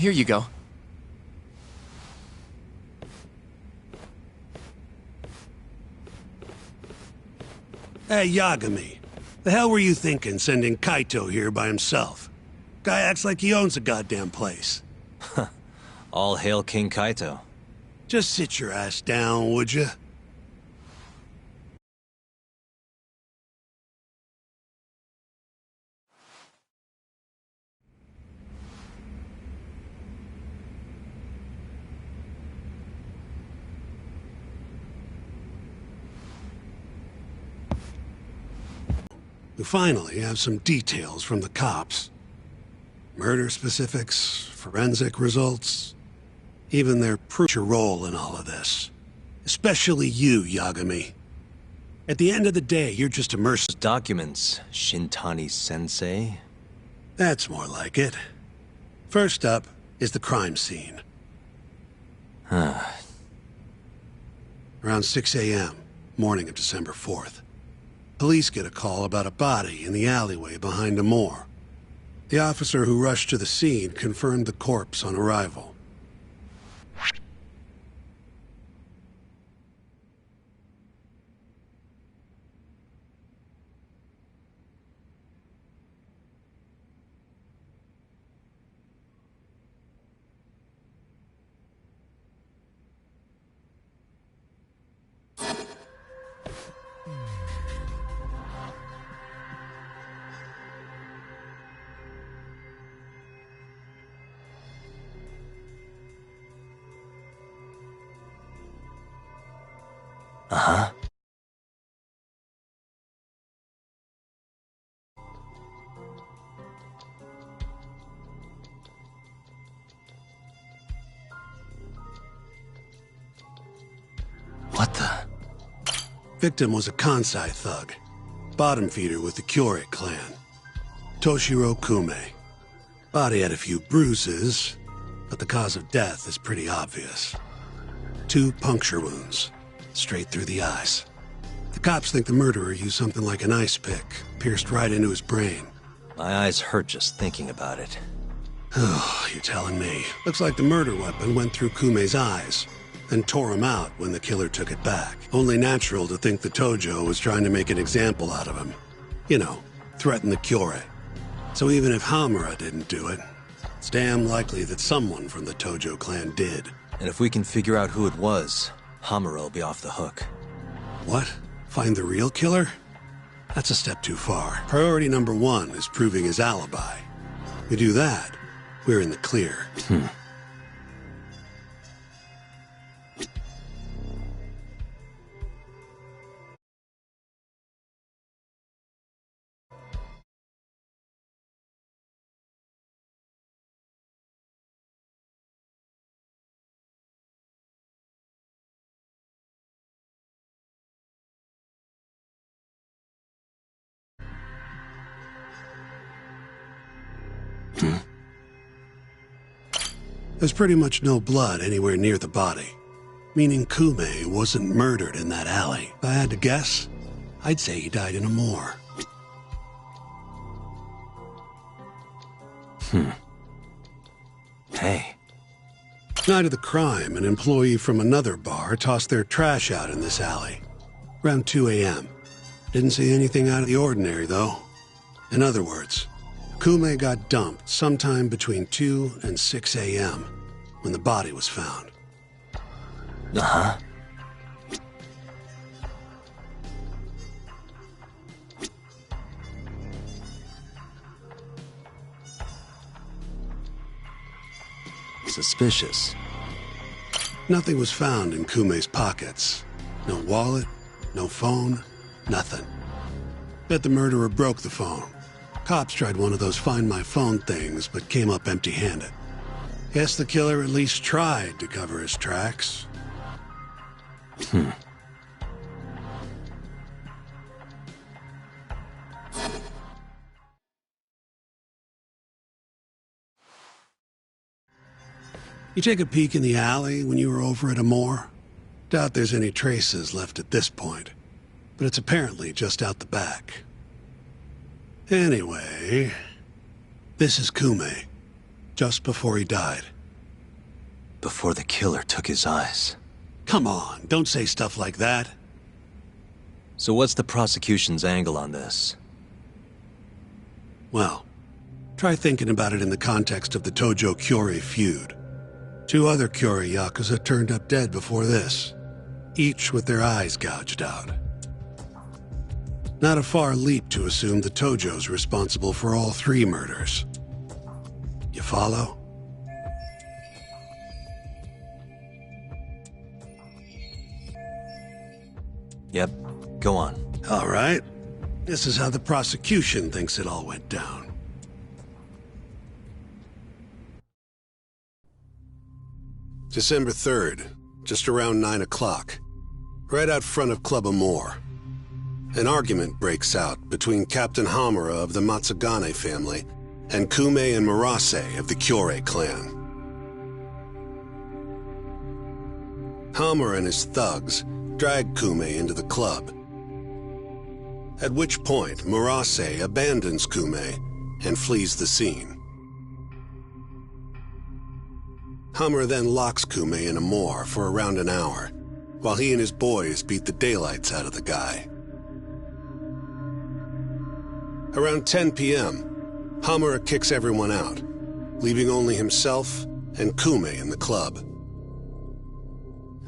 Here you go. Hey, Yagami. The hell were you thinking sending Kaito here by himself? Guy acts like he owns the goddamn place. All hail King Kaito. Just sit your ass down, would you? We finally have some details from the cops. Murder specifics, forensic results, even their preacher role in all of this. Especially you, Yagami. At the end of the day, you're just a mercenary. Documents, Shintani-sensei? That's more like it. First up is the crime scene. Around 6 a.m., morning of December 4th. Police get a call about a body in the alleyway behind a moor. The officer who rushed to the scene confirmed the corpse on arrival. Uh-huh. What the? Victim was a Kansai thug, bottom feeder with the Kyorei clan. Toshiro Kume. Body had a few bruises, but the cause of death is pretty obvious. 2 puncture wounds, straight through the eyes. The cops think the murderer used something like an ice pick, pierced right into his brain. My eyes hurt just thinking about it. Oh, you're telling me. Looks like the murder weapon went through Kume's eyes, then tore him out when the killer took it back. Only natural to think the Tojo was trying to make an example out of him. You know, threaten the Kyorei. So even if Hamura didn't do it, it's damn likely that someone from the Tojo clan did. And if we can figure out who it was, Hamura will be off the hook. What? Find the real killer? That's a step too far. Priority number 1 is proving his alibi. We do that, we're in the clear. There's pretty much no blood anywhere near the body, meaning Kume wasn't murdered in that alley. If I had to guess, I'd say he died in a moor. Hey. Night of the crime, an employee from another bar tossed their trash out in this alley. Around 2 a.m. Didn't see anything out of the ordinary, though. In other words, Kume got dumped sometime between 2 and 6 a.m. when the body was found. Uh-huh. Suspicious. Nothing was found in Kume's pockets. No wallet, no phone, nothing. Bet the murderer broke the phone. Cops tried one of those Find My Phone things, but came up empty-handed. Guess the killer at least tried to cover his tracks. You take a peek in the alley when you were over at Amore? Doubt there's any traces left at this point, but it's apparently just out the back. Anyway, this is Kume, just before he died. before the killer took his eyes. Come on, don't say stuff like that. So what's the prosecution's angle on this? Well, try thinking about it in the context of the Tojo-Kyorei feud. 2 other Kyorei Yakuza turned up dead before this, each with their eyes gouged out. Not a far leap to assume the Tojo's responsible for all 3 murders. You follow? Yep, go on. All right. This is how the prosecution thinks it all went down. December 3rd, just around 9 o'clock, right out front of Club Amore. An argument breaks out between Captain Hamura of the Matsugane family and Kume and Murase of the Kyorei clan. Hamura and his thugs drag Kume into the club, at which point Murase abandons Kume and flees the scene. Hamura then locks Kume in Amore for around an hour, while he and his boys beat the daylights out of the guy. Around 10 p.m., Hamura kicks everyone out, leaving only himself and Kume in the club.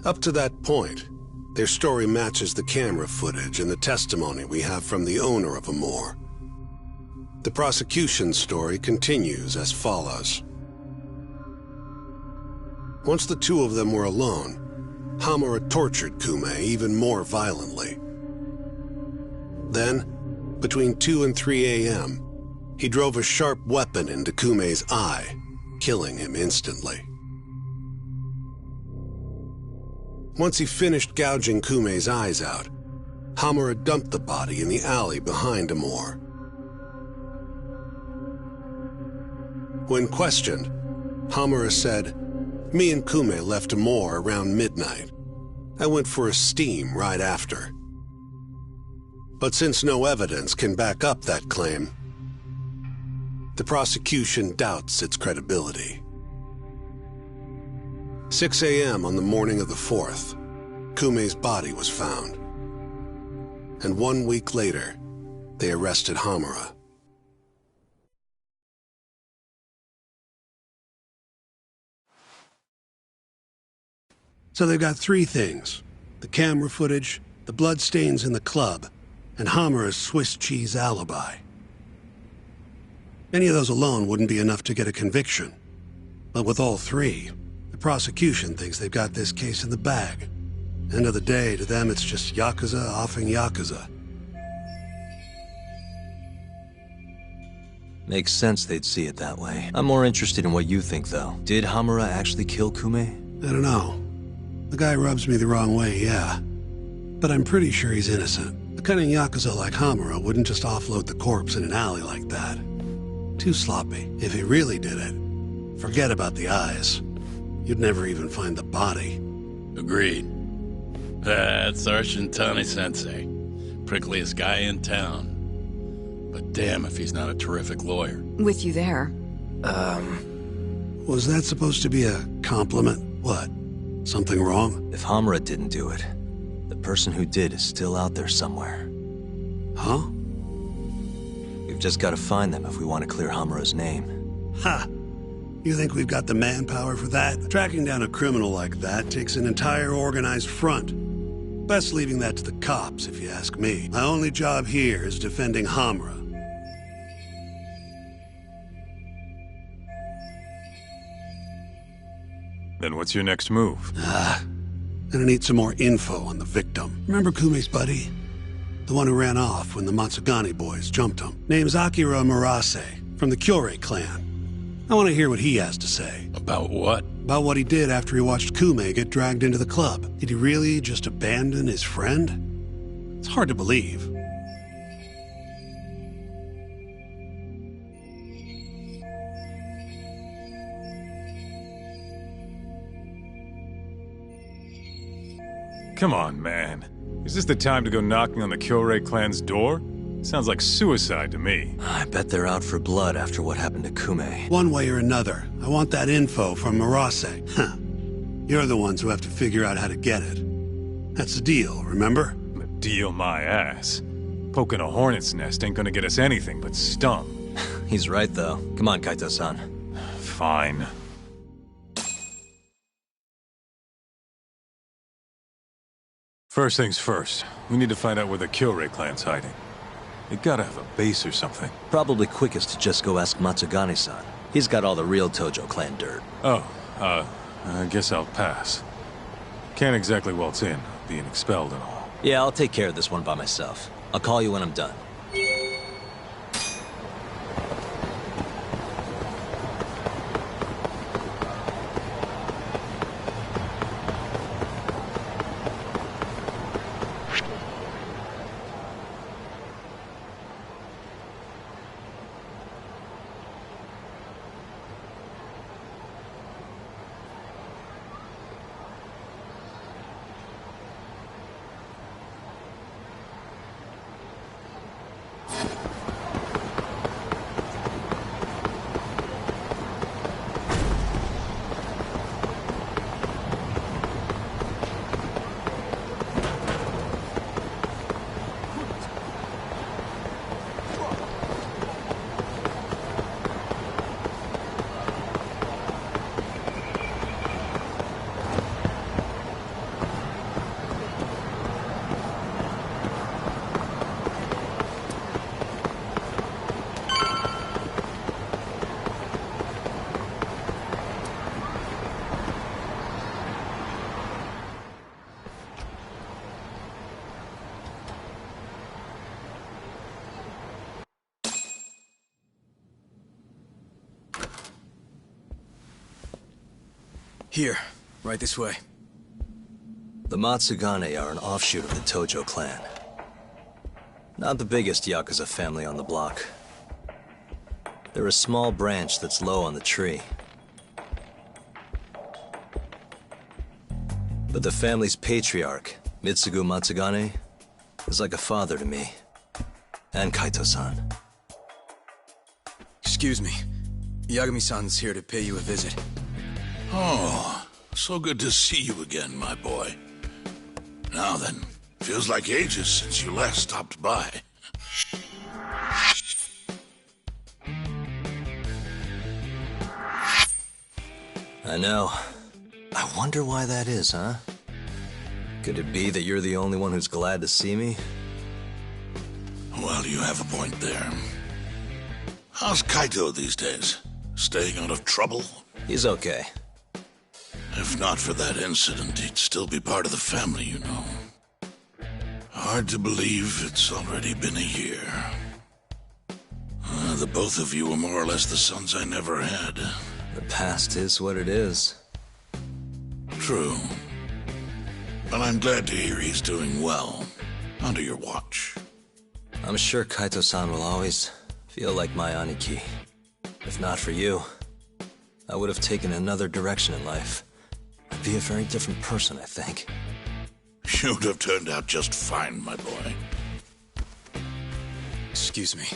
Up to that point, their story matches the camera footage and the testimony we have from the owner of Amore. The prosecution's story continues as follows. Once the 2 of them were alone, Hamura tortured Kume even more violently. Then, between 2 and 3 a.m., he drove a sharp weapon into Kume's eye, killing him instantly. Once he finished gouging Kume's eyes out, Hamura dumped the body in the alley behind Amore. When questioned, Hamura said, "Me and Kume left Amore around midnight. I went for a steam right after." But since no evidence can back up that claim, the prosecution doubts its credibility. 6 a.m. on the morning of the 4th, Kume's body was found. And 1 week later, they arrested Hamura. So they've got 3 things: the camera footage, the bloodstains in the club, and Hamura's Swiss cheese alibi. Any of those alone wouldn't be enough to get a conviction. But with all 3, the prosecution thinks they've got this case in the bag. End of the day, to them it's just Yakuza offing Yakuza. Makes sense they'd see it that way. I'm more interested in what you think, though. Did Hamura actually kill Kume? I don't know. The guy rubs me the wrong way, yeah. But I'm pretty sure he's innocent. A cunning Yakuza like Hamura wouldn't just offload the corpse in an alley like that. Too sloppy. If he really did it, forget about the eyes. You'd never even find the body. Agreed. That's our Shintani-sensei. Prickliest guy in town. But damn if he's not a terrific lawyer. With you there. Was that supposed to be a compliment? What? Something wrong? If Hamura didn't do it, the person who did is still out there somewhere. Huh? We've just got to find them if we want to clear Hamura's name. Ha! You think we've got the manpower for that? Tracking down a criminal like that takes an entire organized front. Best leaving that to the cops, if you ask me. My only job here is defending Hamura. Then what's your next move? Gonna need some more info on the victim. Remember Kume's buddy? The one who ran off when the Matsugane boys jumped him. Name's Akira Murase, from the Kyorei clan. I want to hear what he has to say. About what? About what he did after he watched Kume get dragged into the club. Did he really just abandon his friend? It's hard to believe. Come on, man. Is this the time to go knocking on the Kyorei clan's door? Sounds like suicide to me. I bet they're out for blood after what happened to Kume. One way or another, I want that info from Murase. Huh. You're the ones who have to figure out how to get it. That's the deal, remember? Deal my ass. Poking a hornet's nest ain't gonna get us anything but stung. He's right, though. Come on, Kaito-san. Fine. First things first, we need to find out where the Kyorei clan's hiding. They gotta have a base or something. Probably quickest to just go ask Matsugane-san. He's got all the real Tojo clan dirt. Oh, I guess I'll pass. Can't exactly waltz in, being expelled and all. Yeah, I'll take care of this one by myself. I'll call you when I'm done. Here, right this way. The Matsugane are an offshoot of the Tojo clan. Not the biggest Yakuza family on the block. They're a small branch that's low on the tree. But the family's patriarch, Mitsugu Matsugane, is like a father to me. And Kaito-san. Excuse me. Yagami-san's here to pay you a visit. Oh, so good to see you again, my boy. Now then, feels like ages since you last stopped by. I know. I wonder why that is, huh? Could it be that you're the only one who's glad to see me? Well, you have a point there. How's Kaito these days? Staying out of trouble? He's okay. If not for that incident, he'd still be part of the family, you know. Hard to believe it's already been a year. The both of you were more or less the sons I never had. The past is what it is. True. But I'm glad to hear he's doing well. Under your watch. I'm sure Kaito-san will always feel like my Aniki. If not for you, I would have taken another direction in life. I'd be a very different person, I think. You'd have turned out just fine, my boy. Excuse me.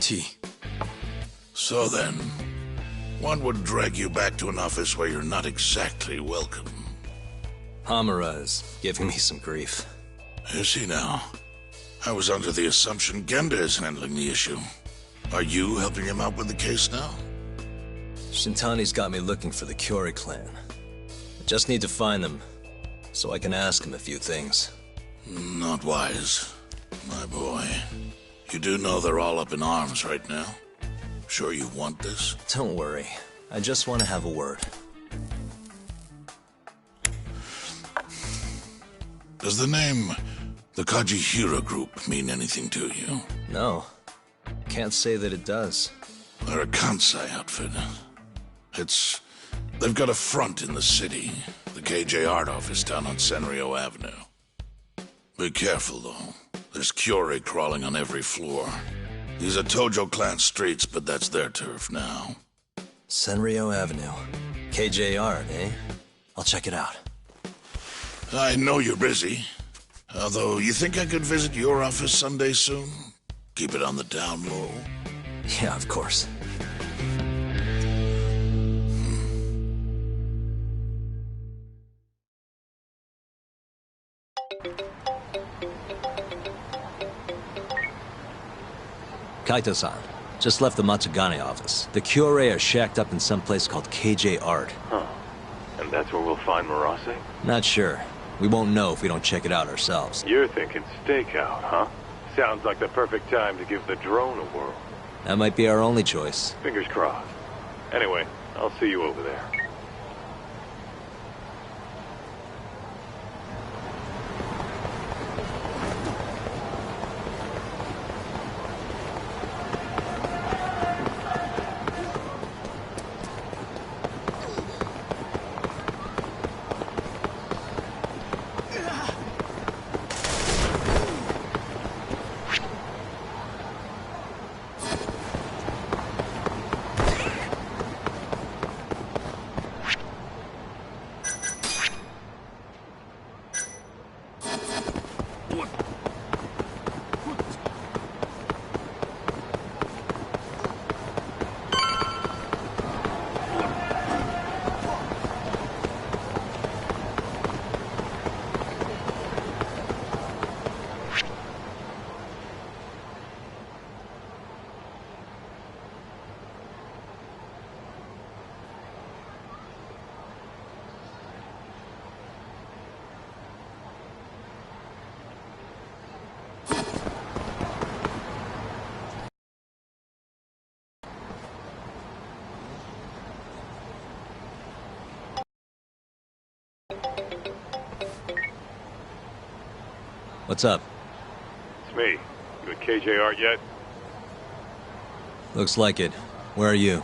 Tea. So then, one would drag you back to an office where you're not exactly welcome. Hamura is giving me some grief. Is he now? I was under the assumption Genda is handling the issue. Are you helping him out with the case now? Shintani's got me looking for the Kyorei clan. I just need to find them, so I can ask him a few things. Not wise, my boy. You do know they're all up in arms right now? Sure you want this? Don't worry. I just want to have a word. Does the name the Kajihira Group mean anything to you? No. Can't say that it does. They're a Kansai outfit. They've got a front in the city, the KJ Art office down on Senryo Avenue. Be careful, though. There's Kyorei crawling on every floor. These are Tojo clan streets, but that's their turf now. Senryo Avenue. KJ Art, eh? I'll check it out. I know you're busy. Although, you think I could visit your office Sunday soon? Keep it on the down low. Yeah, of course. Kaito-san. Just left the Matsugane office. The Kyorei are shacked up in some place called KJ Art. Huh. And that's where we'll find Murase? Not sure. We won't know if we don't check it out ourselves. You're thinking stakeout, huh? Sounds like the perfect time to give the drone a whirl. That might be our only choice. Fingers crossed. Anyway, I'll see you over there. What's up? It's me. You at KJ Art yet? Looks like it. Where are you?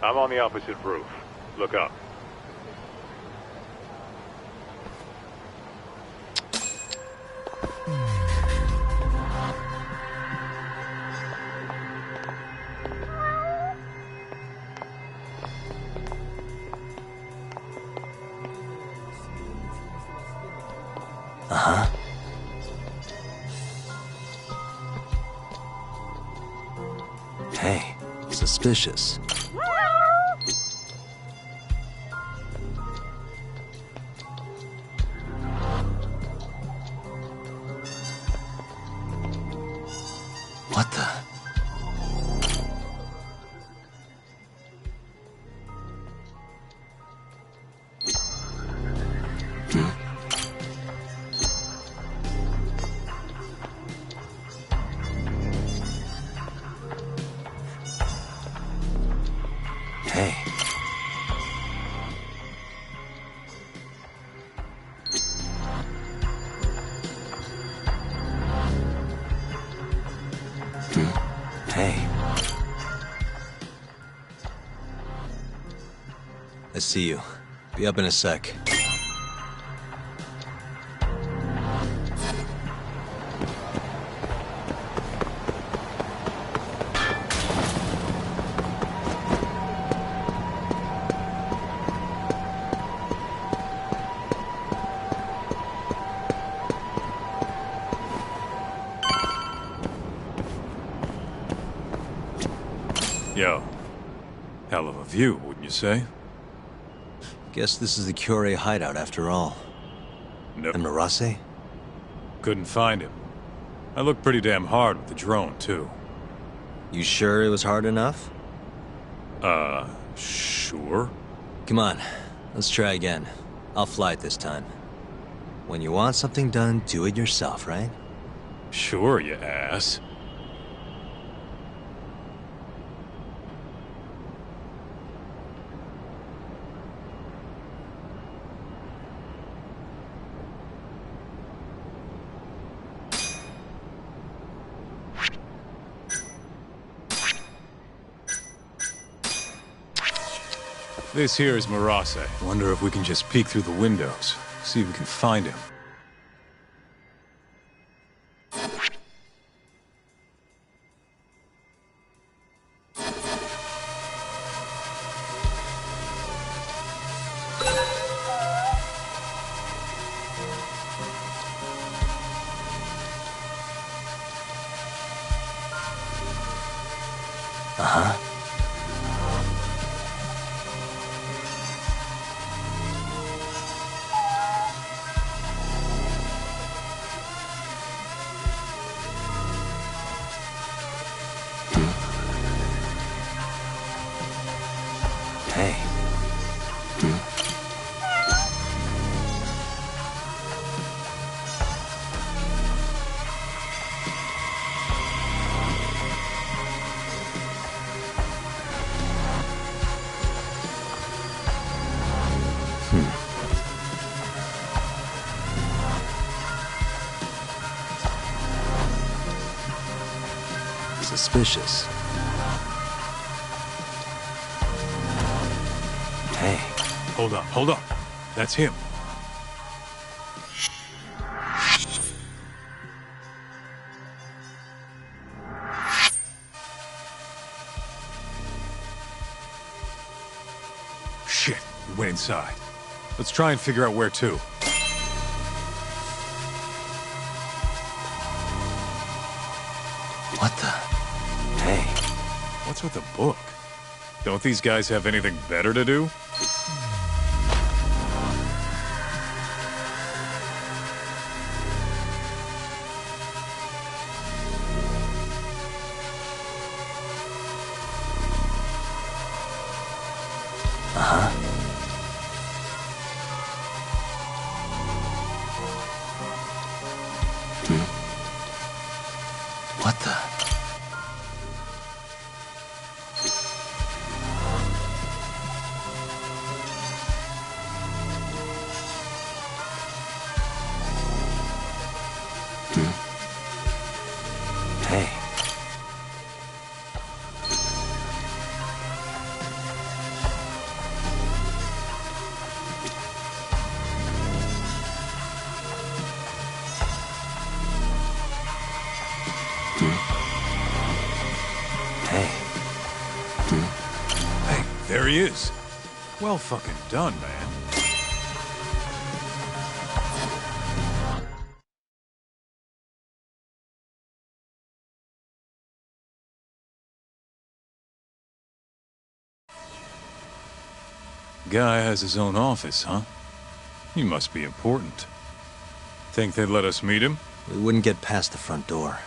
I'm on the opposite roof. Look up. Uh-huh. Hey, suspicious. What the? Hey. Hey. I see you. Be up in a sec. Yo. Hell of a view, wouldn't you say? Guess this is the Kyorei hideout after all. Nope. And Murase? Couldn't find him. I looked pretty damn hard with the drone, too. You sure it was hard enough? Sure. Come on, let's try again. I'll fly it this time. When you want something done, do it yourself, right? Sure, you ass. This here is Murase. Wonder if we can just peek through the windows. See if we can find him. Uh-huh. Suspicious. Hey. Hold up. That's him. Shit, we went inside. Let's try and figure out where to. What the? Hey. What's with the book? Don't these guys have anything better to do? What the? Hey. Hey. Hey, there he is. Well fucking done, man. Guy has his own office, huh? He must be important. Think they'd let us meet him? We wouldn't get past the front door.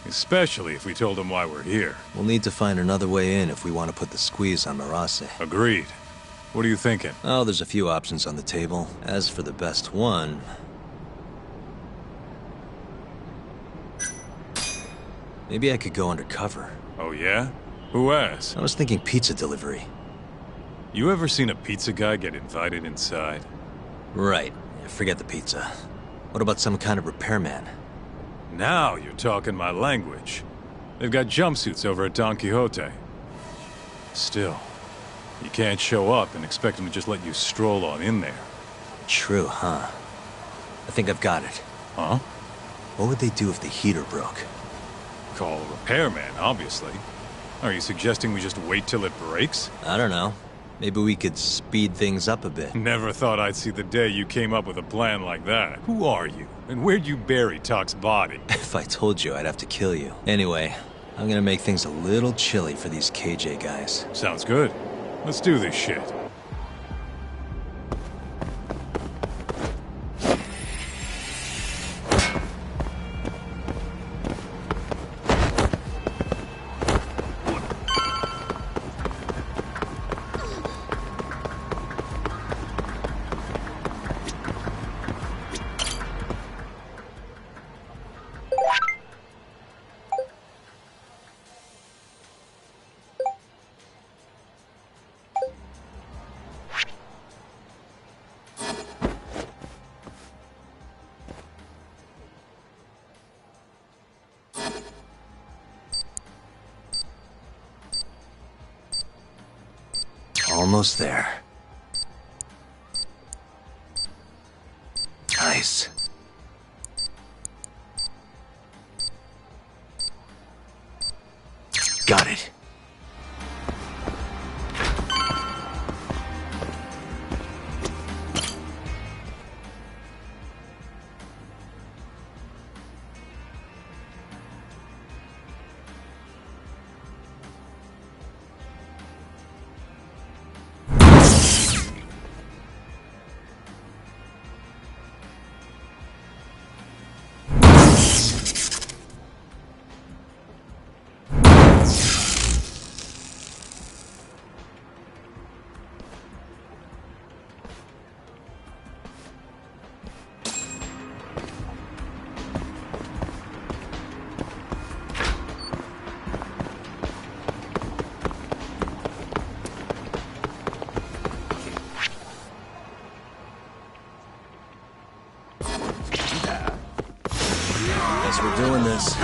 Especially if we told him why we're here. We'll need to find another way in if we want to put the squeeze on Marase. Agreed. What are you thinking? Oh, there's a few options on the table. As for the best one... maybe I could go undercover. Oh yeah? Who asked? I was thinking pizza delivery. You ever seen a pizza guy get invited inside? Right. Forget the pizza. What about some kind of repairman? Now you're talking my language. They've got jumpsuits over at Don Quixote. Still, you can't show up and expect them to just let you stroll on in there. True, huh? I think I've got it. Huh? What would they do if the heater broke? Call a repairman, obviously. Are you suggesting we just wait till it breaks? I don't know. Maybe we could speed things up a bit. Never thought I'd see the day you came up with a plan like that. Who are you? And where'd you bury Talk's body? If I told you, I'd have to kill you. Anyway, I'm gonna make things a little chilly for these KJ guys. Sounds good. Let's do this shit. Almost there. Nice. Got it. Guess we're doing this.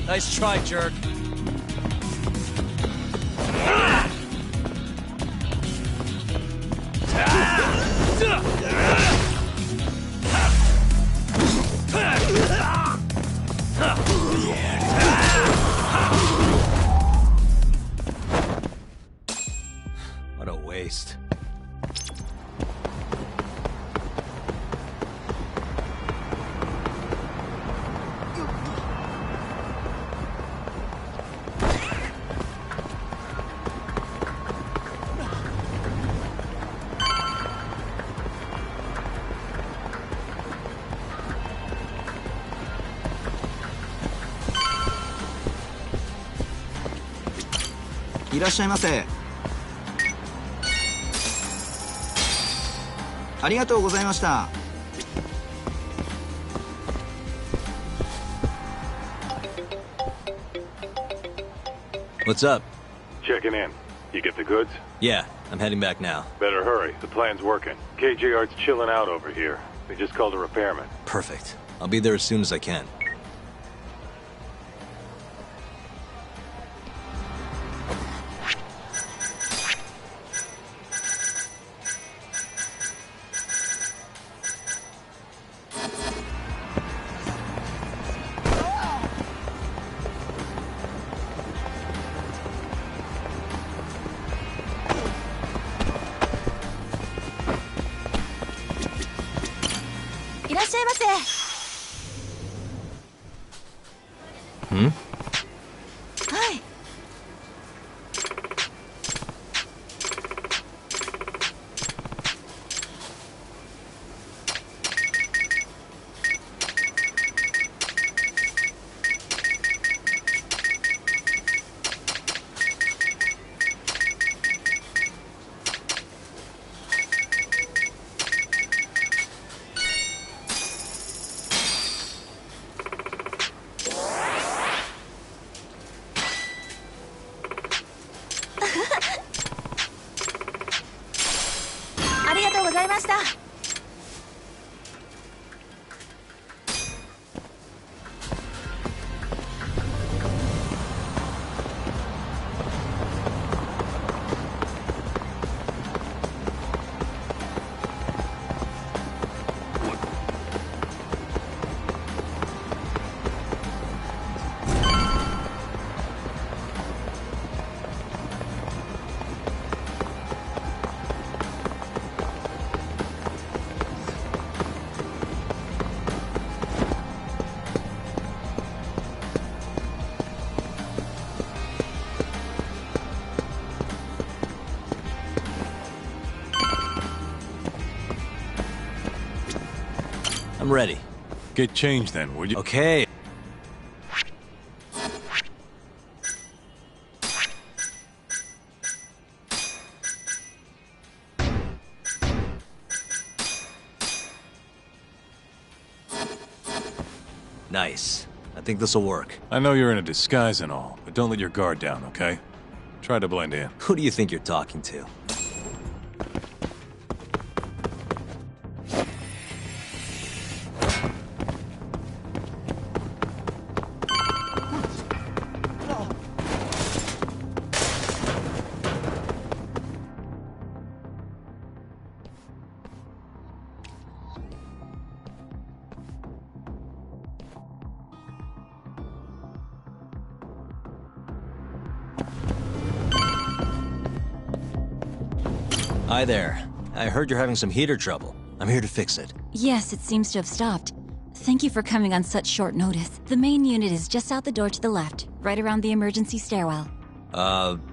Nice try, jerk. What a waste.いらっしゃいませ。ありがとうございました。What's up? Checking in. You get the goods? Yeah, I'm heading back now. Better hurry. The plan's working. KJR's chilling out over here. They just called a repairman. Perfect. I'll be there as soon as I can. Hmm? Hi. I'm ready. Get changed then, would you? Okay. Nice. I think this'll work. I know you're in a disguise and all, but don't let your guard down, okay? Try to blend in. Who do you think you're talking to? Hi there. I heard you're having some heater trouble. I'm here to fix it. Yes, it seems to have stopped. Thank you for coming on such short notice. The main unit is just out the door to the left, right around the emergency stairwell.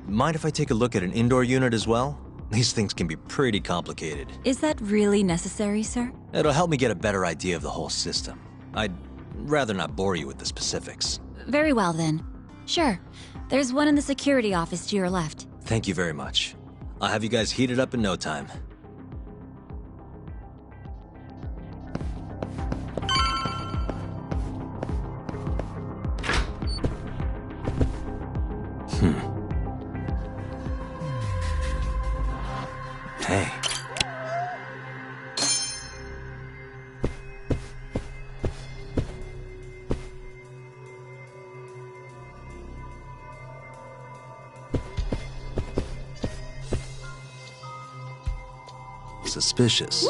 Mind if I take a look at an indoor unit as well? These things can be pretty complicated. Is that really necessary, sir? It'll help me get a better idea of the whole system. I'd rather not bore you with the specifics. Very well, then. Sure. There's one in the security office to your left. Thank you very much. I'll have you guys heated up in no time. Hey. Suspicious.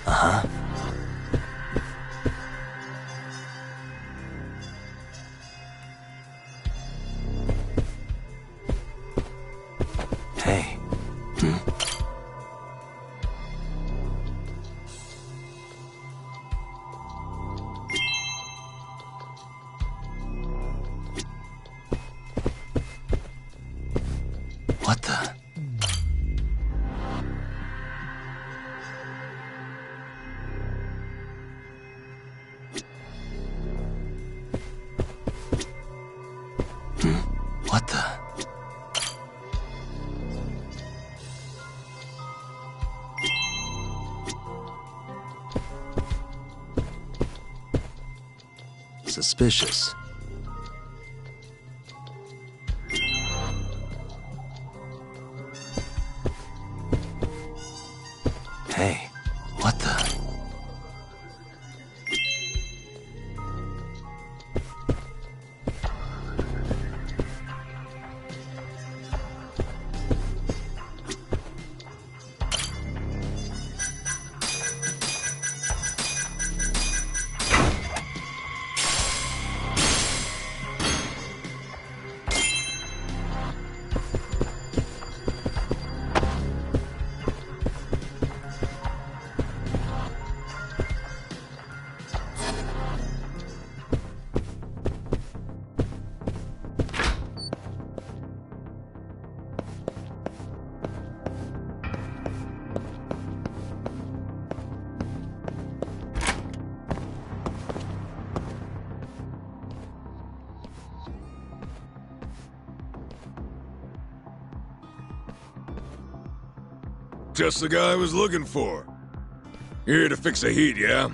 Uh-huh. Hey. What the? What the? Suspicious. Hey, what the? Just the guy I was looking for. You're here to fix the heat, yeah?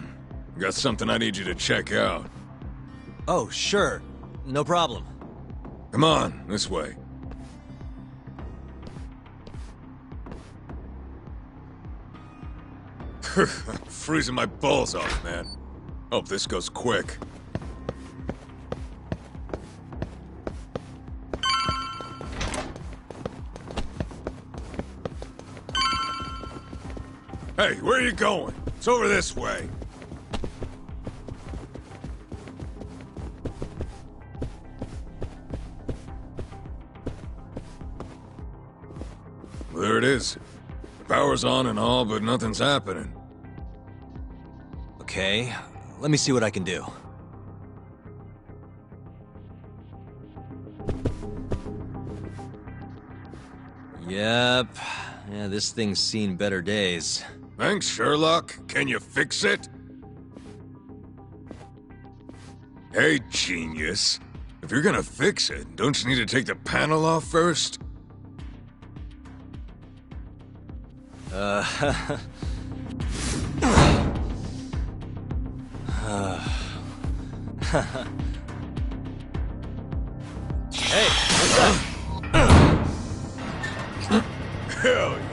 Got something I need you to check out. Oh, sure. No problem. Come on, this way. Freezing my balls off, man. Hope this goes quick. Hey, where are you going? It's over this way. Well, there it is. Power's on and all, but nothing's happening. Okay, let me see what I can do. Yep. Yeah, this thing's seen better days. Thanks, Sherlock. Can you fix it? Hey, genius. If you're gonna fix it, don't you need to take the panel off first? Hey, what's up? Hell yeah.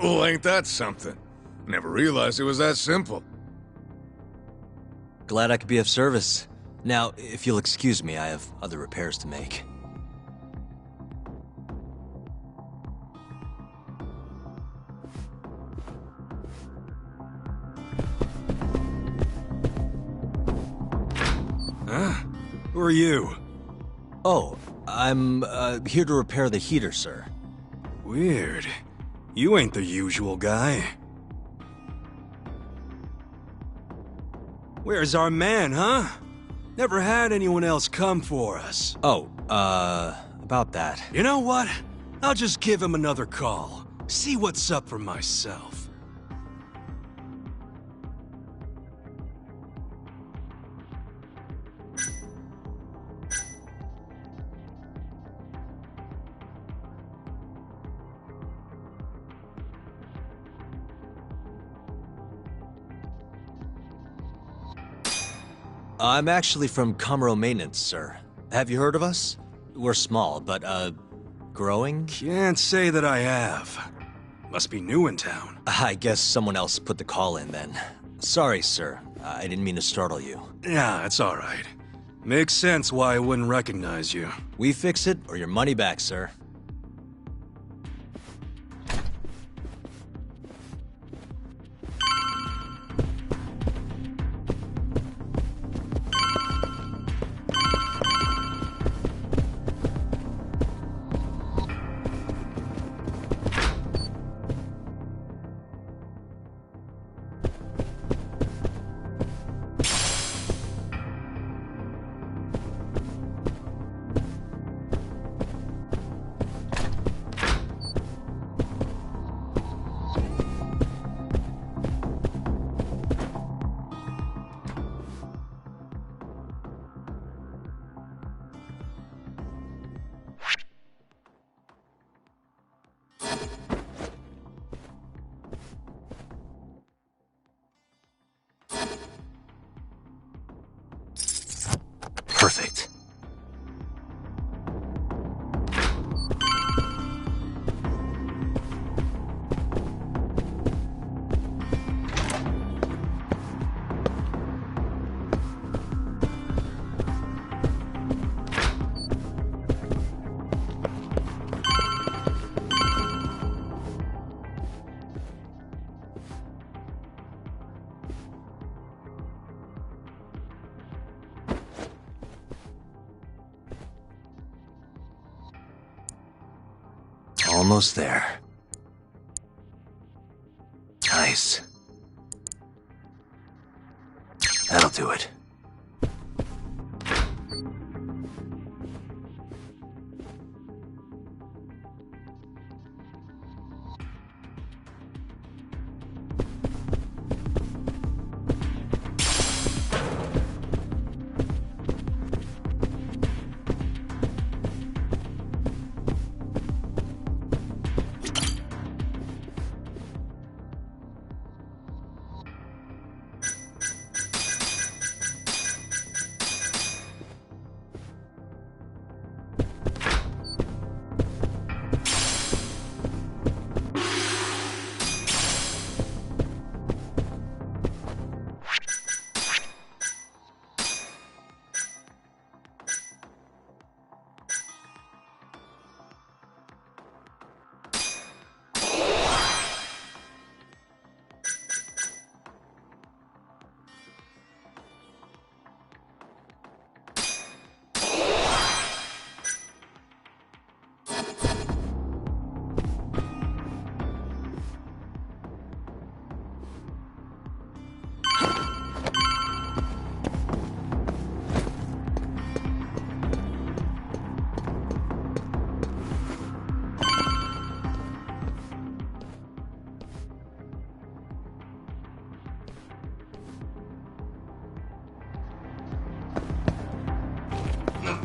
Well, ain't that something? Never realized it was that simple. Glad I could be of service. Now, if you'll excuse me, I have other repairs to make. Who are you? Oh, I'm, here to repair the heater, sir. Weird. You ain't the usual guy. Where's our man, huh? Never had anyone else come for us. Oh, about that. You know what? I'll just give him another call. See what's up for myself. I'm actually from Comro Maintenance, sir. Have you heard of us? We're small, but, growing? Can't say that I have. Must be new in town. I guess someone else put the call in then. Sorry, sir. I didn't mean to startle you. Yeah, it's alright. Makes sense why I wouldn't recognize you. We fix it, or your money back, sir. Perfect. Almost there. Nice. That'll do it.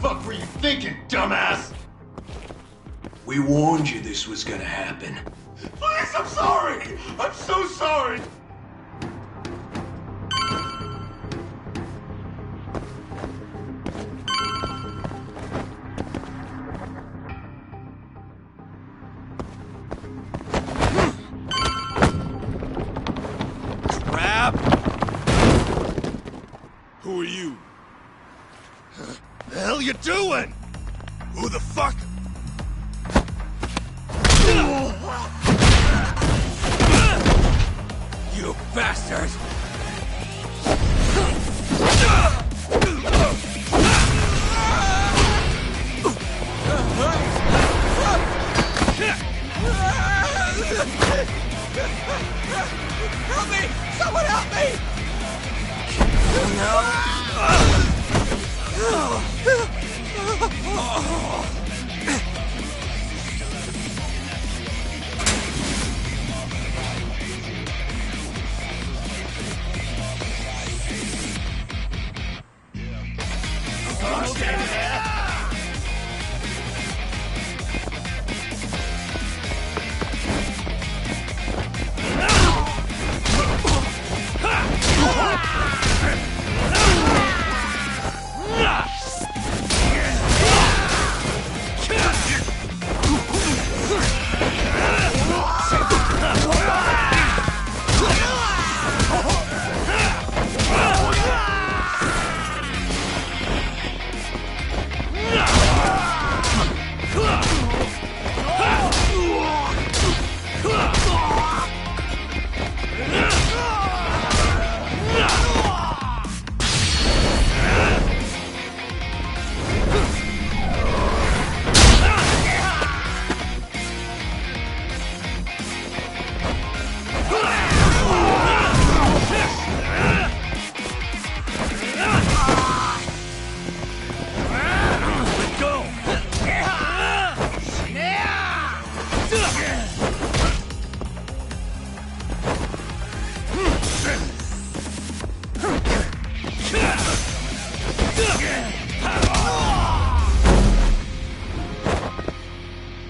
fuck were you thinking, dumbass? We warned you this was gonna happen. Please, I'm sorry! I'm so sorry! Crap! Who are you? The hell you doing? Who the fuck? You bastard! Help me! Someone help me!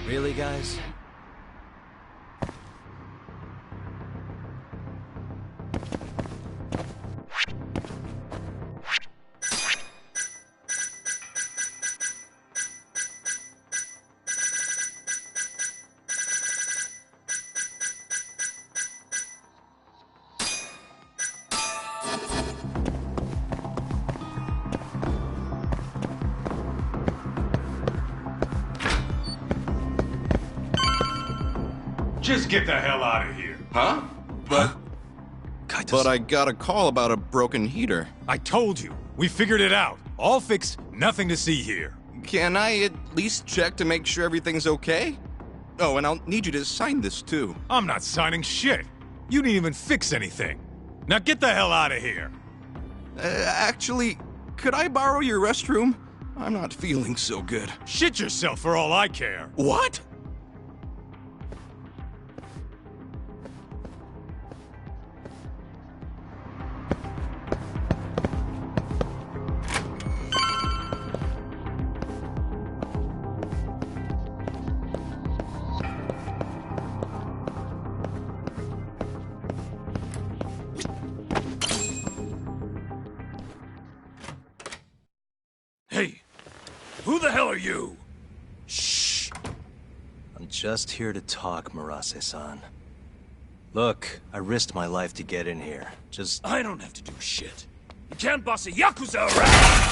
Really, guys? Just get the hell out of here. Huh? But I got a call about a broken heater. I told you. We figured it out. All fixed, nothing to see here. Can I at least check to make sure everything's okay? Oh, and I'll need you to sign this too. I'm not signing shit. You didn't even fix anything. Now get the hell out of here. Actually, could I borrow your restroom? I'm not feeling so good. Shit yourself for all I care. What? Hey, who the hell are you? Shh. I'm just here to talk, Murase-san. Look, I risked my life to get in here. Just... I don't have to do shit. You can't boss a Yakuza around!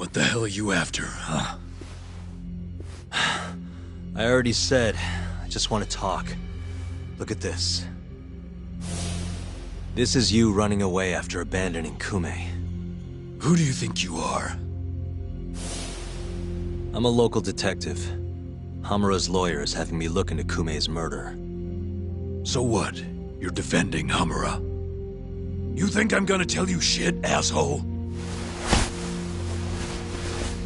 What the hell are you after, huh? I already said, I just want to talk. Look at this. This is you running away after abandoning Kume. Who do you think you are? I'm a local detective. Hamura's lawyer is having me look into Kume's murder. So what? You're defending Hamura? You think I'm gonna tell you shit, asshole?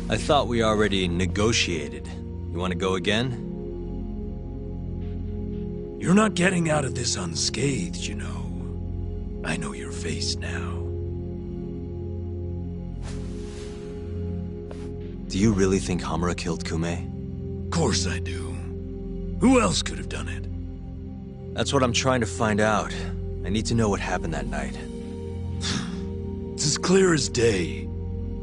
I thought we already negotiated. You want to go again? You're not getting out of this unscathed, you know. I know your face now. Do you really think Hamura killed Kume? Of course I do. Who else could have done it? That's what I'm trying to find out. I need to know what happened that night. It's as clear as day.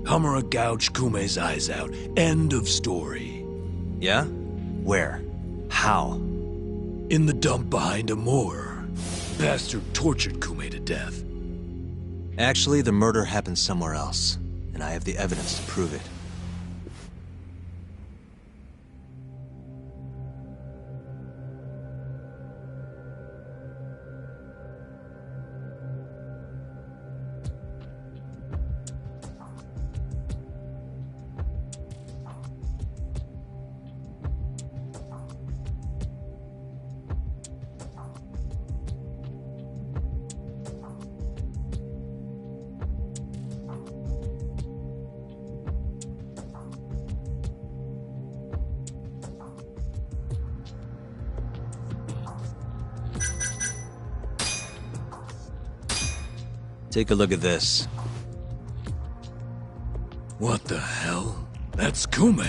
Hamura gouged Kume's eyes out. End of story. Yeah? Where? How? In the dump behind Amur. Bastard tortured Kume to death. Actually, the murder happened somewhere else, and I have the evidence to prove it. Take a look at this. What the hell? That's Kume.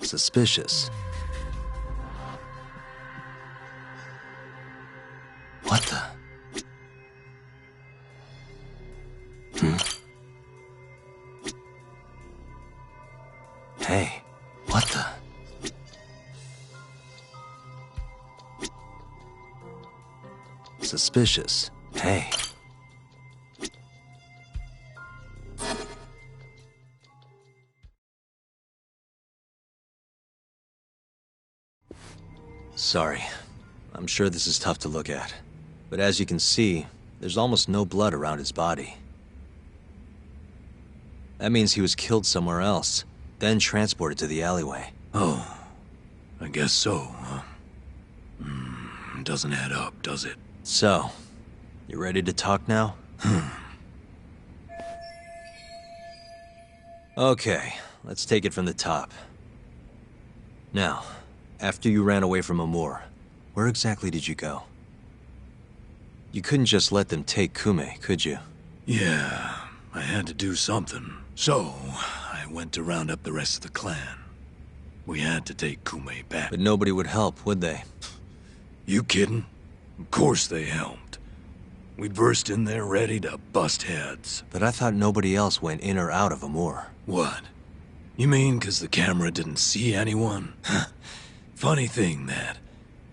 Suspicious. What the? Hey, what the? Suspicious. Hey. Sorry. I'm sure this is tough to look at. But as you can see, there's almost no blood around his body. That means he was killed somewhere else, then transported to the alleyway. Oh, I guess so, huh? Doesn't add up, does it? So, you ready to talk now? Okay, let's take it from the top. Now, after you ran away from Amur, where exactly did you go? You couldn't just let them take Kume, could you? Yeah, I had to do something. So, I went to round up the rest of the clan. We had to take Kume back. But nobody would help, would they? You kidding? Of course they helped. We burst in there ready to bust heads. But I thought nobody else went in or out of Amur. What? You mean 'cause the camera didn't see anyone? Funny thing, that.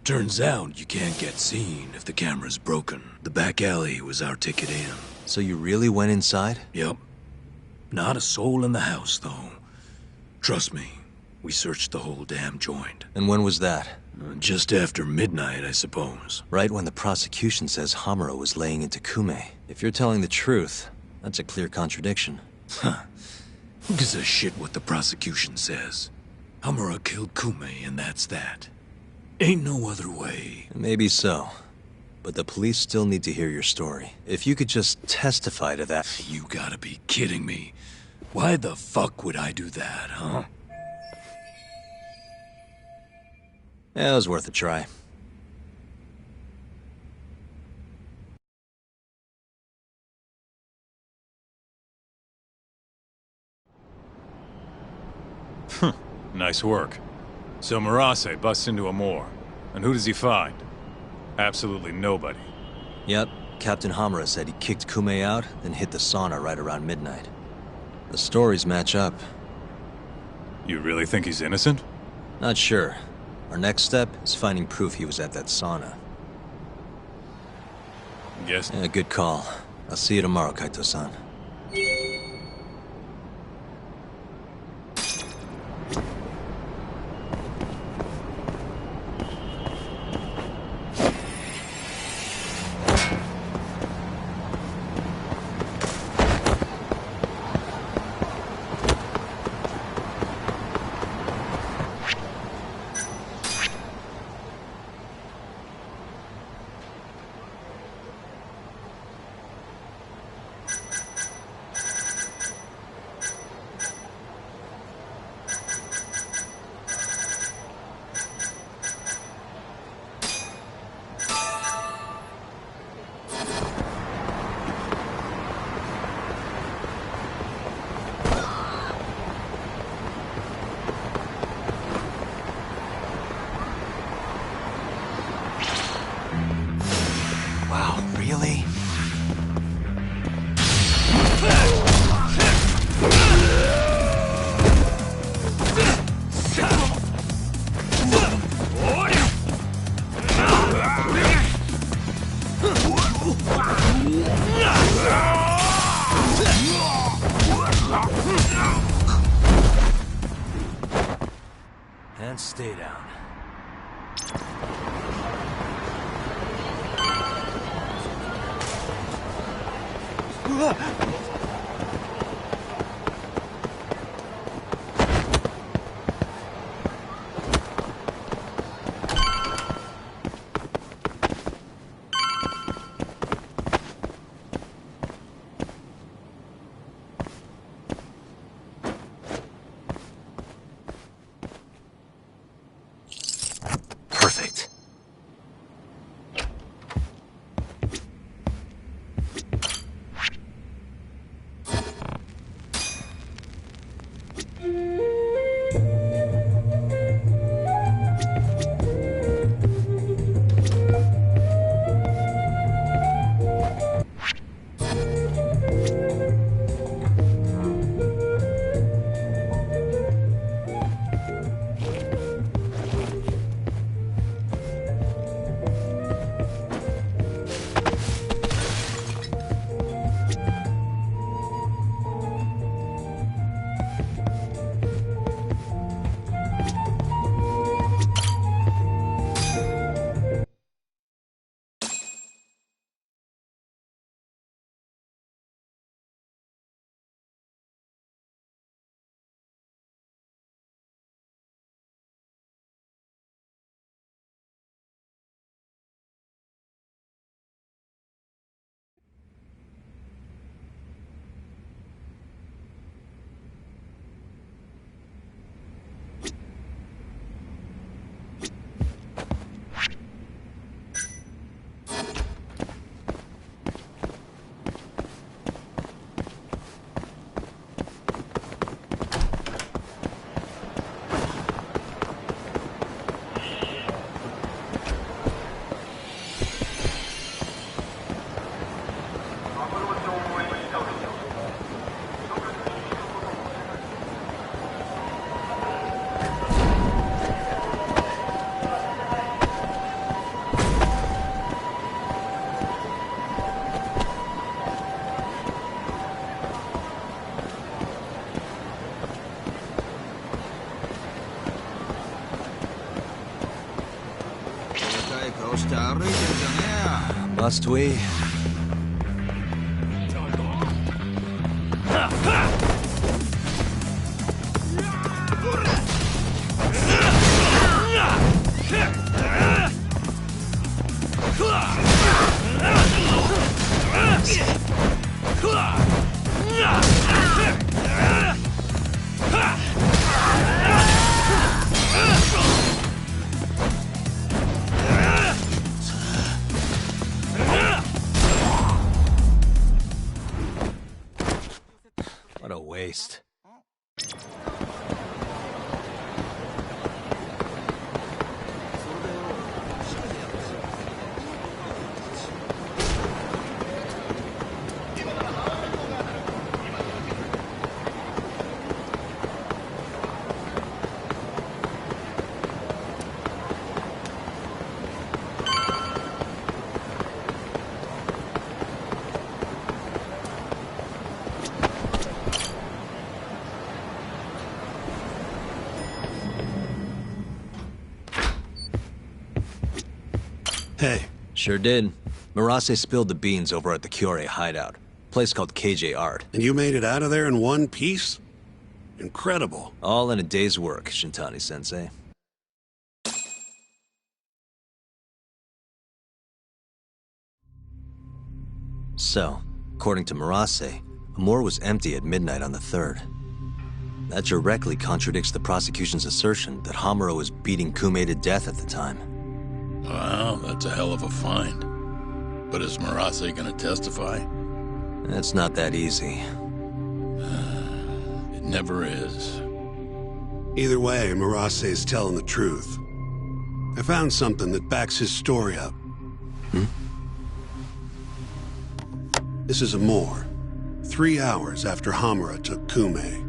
Turns out you can't get seen if the camera's broken. The back alley was our ticket in. So you really went inside? Yep. Not a soul in the house, though. Trust me, we searched the whole damn joint. And when was that? Just after midnight, I suppose. Right when the prosecution says Hamura was laying into Kume. If you're telling the truth, that's a clear contradiction. Huh. Who gives a shit what the prosecution says? Hamura killed Kume, and that's that. Ain't no other way. Maybe so. But the police still need to hear your story. If you could just testify to that... You gotta be kidding me. Why the fuck would I do that, huh? Yeah, it was worth a try. Nice work. So Murase busts into Amur, and who does he find? Absolutely nobody. Yep, Captain Hamura said he kicked Kume out, then hit the sauna right around midnight. The stories match up. You really think he's innocent? Not sure. Our next step is finding proof he was at that sauna. Yes. Yeah, good call. I'll see you tomorrow, Kaito-san. Wow, really? And stay down. Perfect. Must we? Hey. Sure did. Murase spilled the beans over at the Kyorei hideout. Place called KJ Art. And you made it out of there in one piece? Incredible. All in a day's work, Shintani-sensei. So, according to Murase, Amur was empty at midnight on the 3rd. That directly contradicts the prosecution's assertion that Hamura was beating Kume to death at the time. Wow, that's a hell of a find. But is Murase gonna testify? It's not that easy. It never is. Either way, Murase is telling the truth. I found something that backs his story up. This is Amur. 3 hours after Hamura took Kume.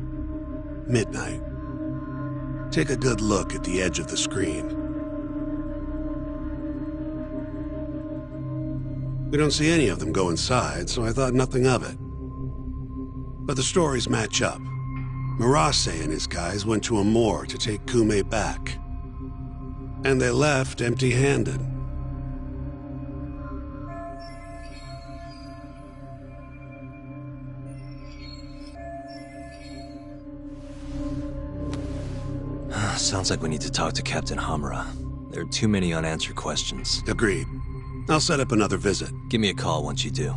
Midnight. Take a good look at the edge of the screen. We don't see any of them go inside, so I thought nothing of it. But the stories match up. Murase and his guys went to Amur to take Kume back. And they left empty-handed. Sounds like we need to talk to Captain Hamura. There are too many unanswered questions. Agreed. I'll set up another visit. Give me a call once you do.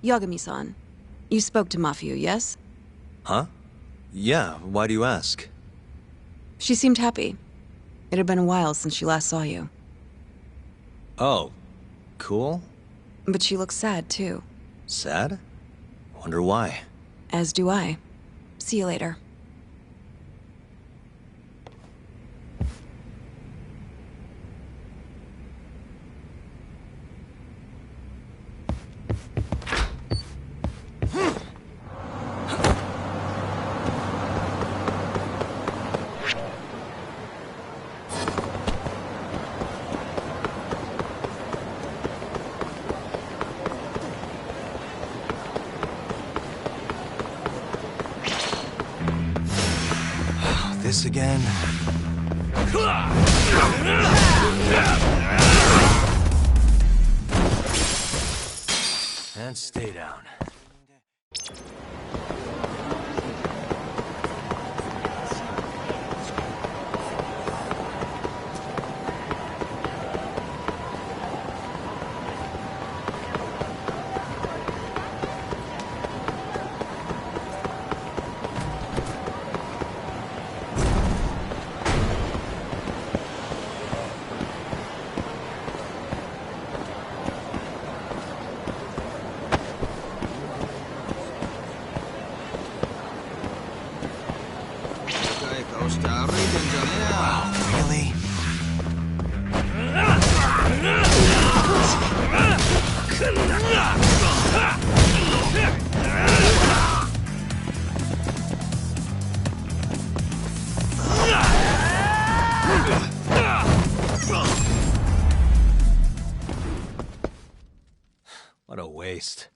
Yagami-san, you spoke to Mafio, yes? Huh? Yeah, why do you ask? She seemed happy. It had been a while since she last saw you. Oh, cool. But she looks sad, too. Sad? Wonder why. As do I. See you later. This again? And stay down. Wow, really? What a waste.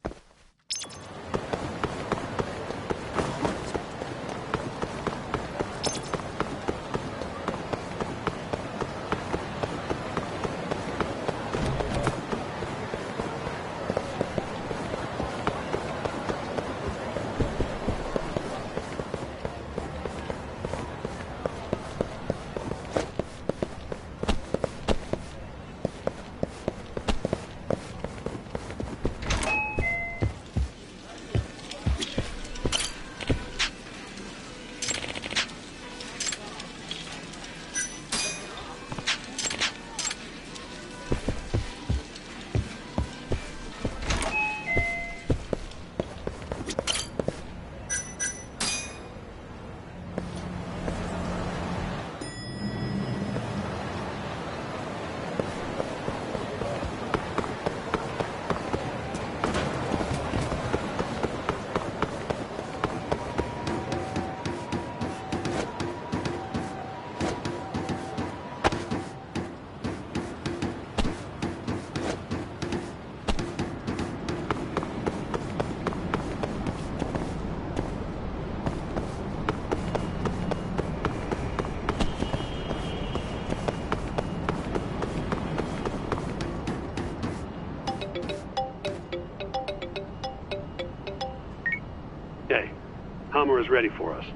Hamura's ready for us.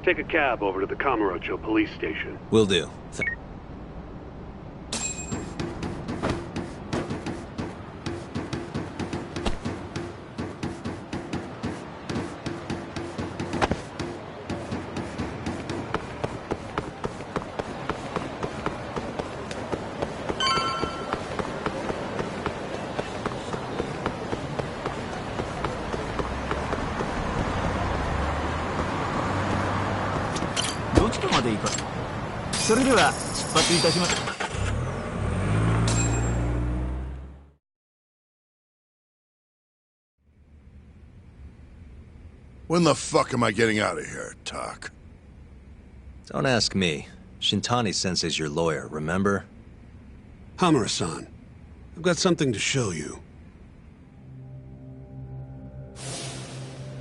Take a cab over to the Kamurocho police station. Will do. When the fuck am I getting out of here, Tak? Don't ask me. Shintani-sensei's your lawyer, remember? Hamura-san, I've got something to show you.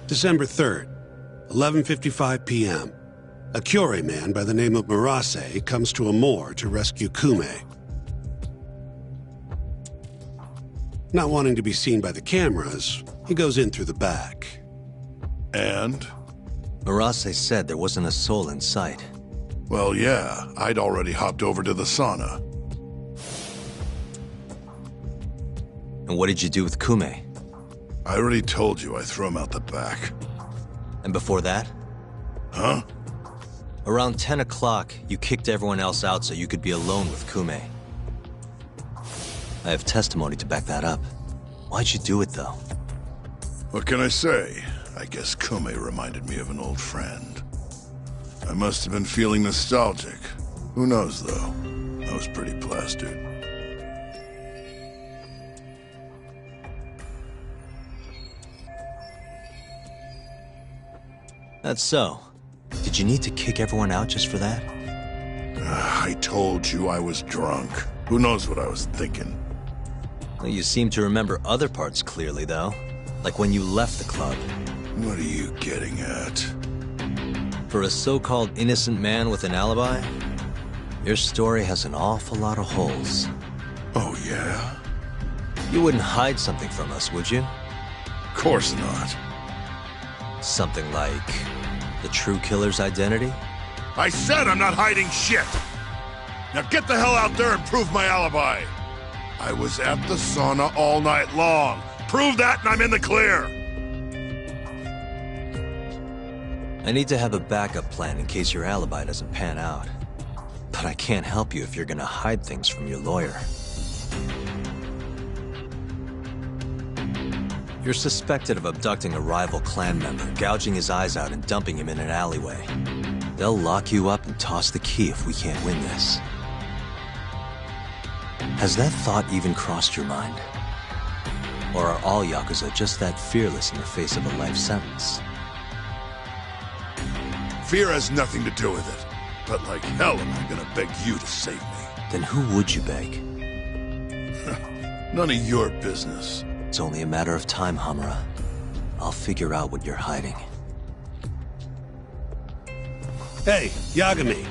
December 3rd, 11:55 p.m. A Kyorei man by the name of Murase comes to Amur to rescue Kume. Not wanting to be seen by the cameras, he goes in through the back. And? Murase said there wasn't a soul in sight. Well, yeah, I'd already hopped over to the sauna. And what did you do with Kume? I already told you I threw him out the back. And before that? Huh? Around 10 o'clock, you kicked everyone else out so you could be alone with Kume. I have testimony to back that up. Why'd you do it, though? What can I say? I guess Kume reminded me of an old friend. I must have been feeling nostalgic. Who knows, though? I was pretty plastered. That's so. Did you need to kick everyone out just for that? I told you I was drunk. Who knows what I was thinking? Well, you seem to remember other parts clearly, though. Like when you left the club. What are you getting at? For a so-called innocent man with an alibi, your story has an awful lot of holes. Oh, yeah? You wouldn't hide something from us, would you? Of course not. Something like the true killer's identity? I said I'm not hiding shit! Now get the hell out there and prove my alibi! I was at the sauna all night long. Prove that and I'm in the clear! I need to have a backup plan in case your alibi doesn't pan out. But I can't help you if you're gonna hide things from your lawyer. You're suspected of abducting a rival clan member, gouging his eyes out and dumping him in an alleyway. They'll lock you up and toss the key if we can't win this. Has that thought even crossed your mind? Or are all Yakuza just that fearless in the face of a life sentence? Fear has nothing to do with it. But like hell am I gonna beg you to save me. Then who would you beg? None of your business. It's only a matter of time, Hamura. I'll figure out what you're hiding. Hey, Yagami.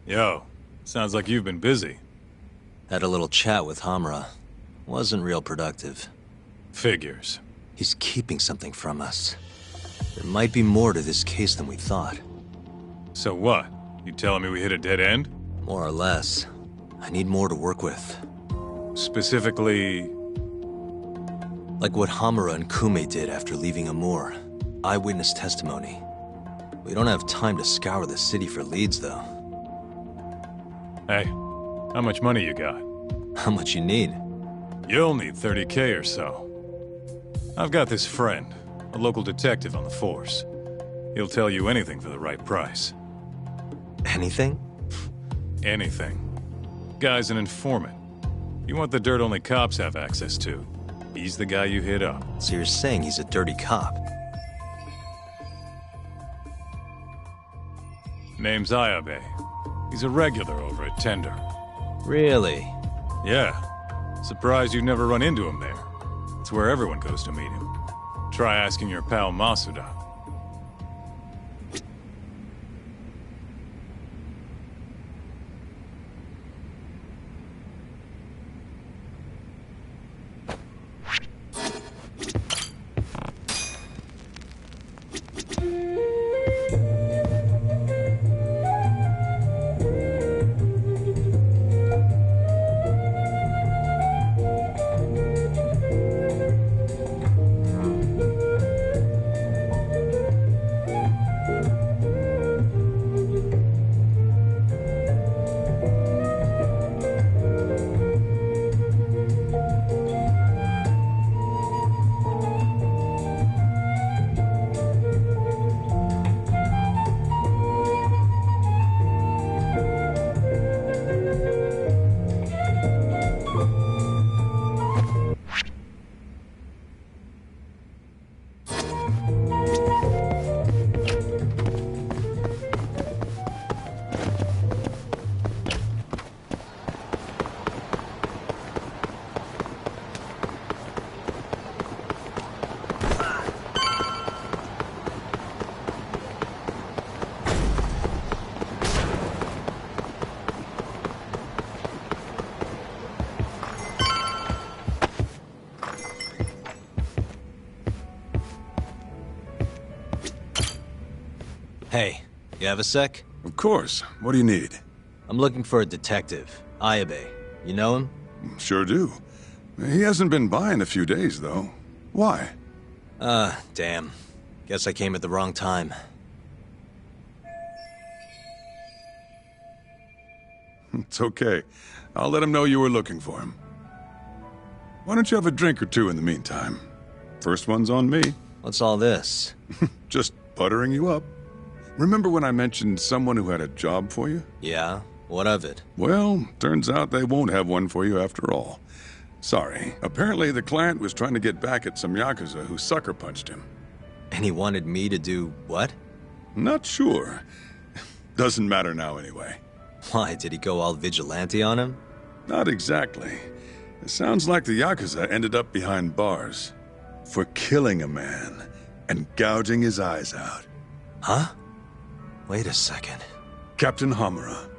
Yo, sounds like you've been busy. Had a little chat with Hamura. Wasn't real productive. Figures. He's keeping something from us. There might be more to this case than we thought. So what? You telling me we hit a dead end? More or less. I need more to work with. Specifically... like what Hamura and Kume did after leaving Amur. Eyewitness testimony. We don't have time to scour the city for leads, though. Hey, how much money you got? How much you need? You'll need 30K or so. I've got this friend, a local detective on the force. He'll tell you anything for the right price. Anything? Anything. Guy's an informant. You want the dirt only cops have access to. He's the guy you hit up. So you're saying he's a dirty cop? Name's Ayabe. He's a regular over at Tender. Really? Yeah. Surprised you've never run into him there. It's where everyone goes to meet him. Try asking your pal Masuda. Hey, you have a sec? Of course. What do you need? I'm looking for a detective, Ayabe. You know him? Sure do. He hasn't been by in a few days, though. Why? Damn. Guess I came at the wrong time. It's okay. I'll let him know you were looking for him. Why don't you have a drink or two in the meantime? First one's on me. What's all this? Just buttering you up. Remember when I mentioned someone who had a job for you? Yeah? What of it? Well, turns out they won't have one for you after all. Sorry. Apparently the client was trying to get back at some Yakuza who sucker punched him. And he wanted me to do what? Not sure. Doesn't matter now anyway. Why, did he go all vigilante on him? Not exactly. It sounds like the Yakuza ended up behind bars for killing a man and gouging his eyes out. Huh? Wait a second. Captain Hamura.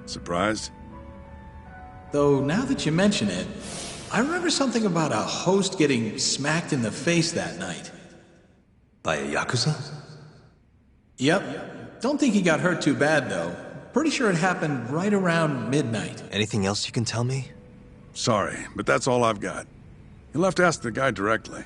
Surprised? Though, now that you mention it, I remember something about a host getting smacked in the face that night. By a Yakuza? Yep. Don't think he got hurt too bad, though. Pretty sure it happened right around midnight. Anything else you can tell me? Sorry, but that's all I've got. You'll have to ask the guy directly.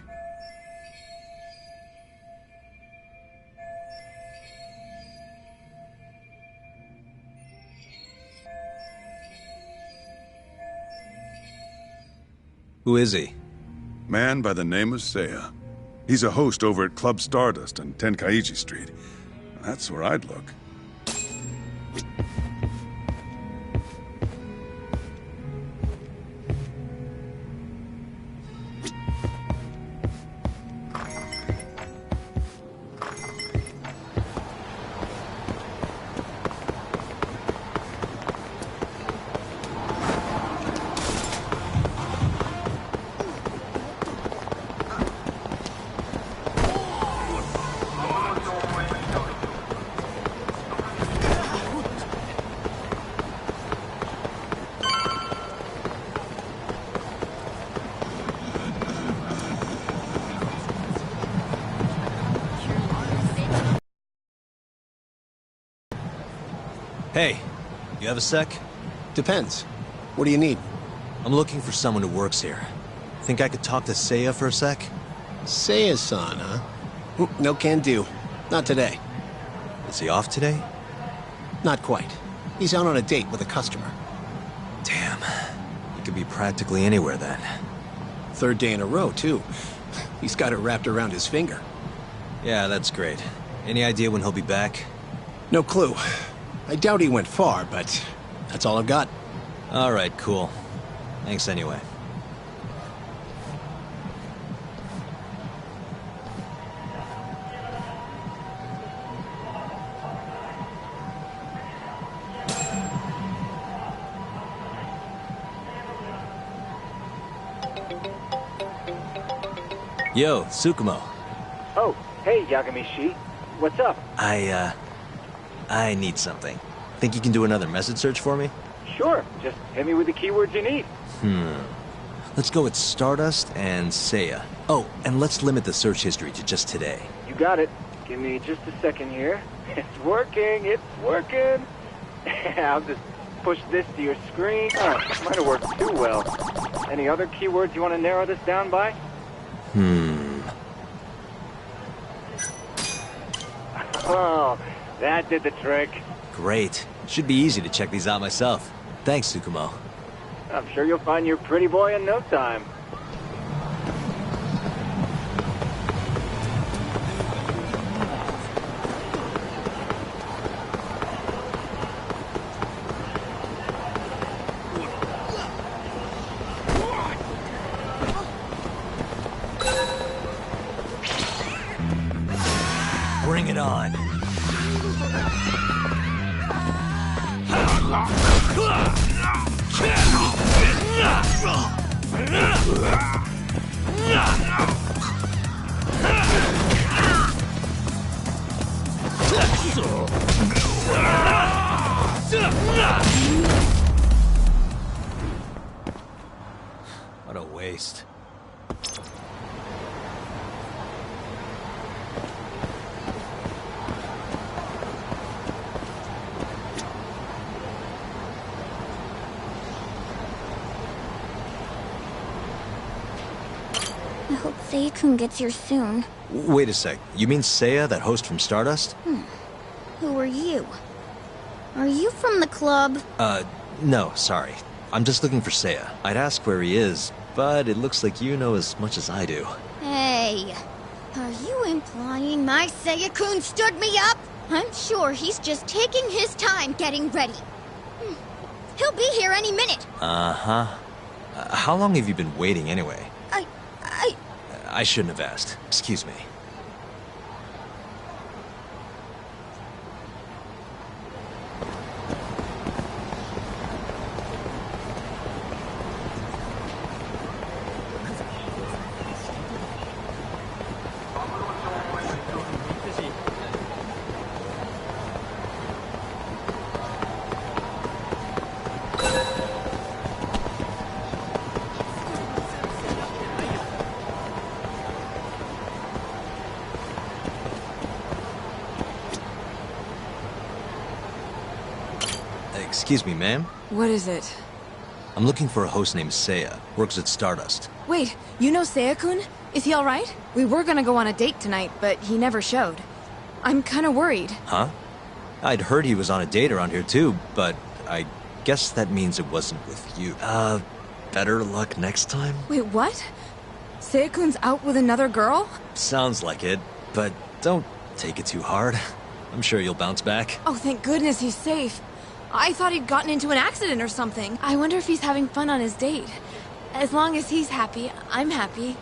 Who is he? Man by the name of Seiya. He's a host over at Club Stardust on Tenkaichi Street. That's where I'd look. Hey, you have a sec? Depends. What do you need? I'm looking for someone who works here. Think I could talk to Seiya for a sec? Seiya-san, huh? No can do. Not today. Is he off today? Not quite. He's out on a date with a customer. Damn. He could be practically anywhere then. Third day in a row, too. He's got it wrapped around his finger. Yeah, that's great. Any idea when he'll be back? No clue. I doubt he went far, but that's all I've got. All right, cool. Thanks anyway. Yo, Tsukumo. Oh, hey, Yagami-shi. What's up? I need something. Think you can do another message search for me? Sure, just hit me with the keywords you need. Let's go with Stardust and Seiya. Oh, and let's limit the search history to just today. You got it. Give me just a second here. It's working, it's working. I'll just push this to your screen. Oh, might have worked too well. Any other keywords you want to narrow this down by? Oh, that did the trick. Great. Should be easy to check these out myself. Thanks, Tsukumo. I'm sure you'll find your pretty boy in no time. Bring it on. What a waste. I hope Seiya-kun gets here soon. Wait a sec. You mean Seiya, that host from Stardust? Who are you? Are you from the club? No, sorry. I'm just looking for Seiya. I'd ask where he is, but it looks like you know as much as I do. Hey, are you implying my Seiya-kun stood me up? I'm sure he's just taking his time getting ready. He'll be here any minute. Uh-huh. How long have you been waiting anyway? I shouldn't have asked. Excuse me. Excuse me, ma'am? What is it? I'm looking for a host named Seiya. Works at Stardust. Wait, you know Seiya-kun? Is he alright? We were gonna go on a date tonight, but he never showed. I'm kinda worried. Huh? I'd heard he was on a date around here too, but I guess that means it wasn't with you. Better luck next time? Wait, what? Seiya-kun's out with another girl? Sounds like it, but don't take it too hard. I'm sure you'll bounce back. Oh, thank goodness he's safe. I thought he'd gotten into an accident or something. I wonder if he's having fun on his date. As long as he's happy, I'm happy.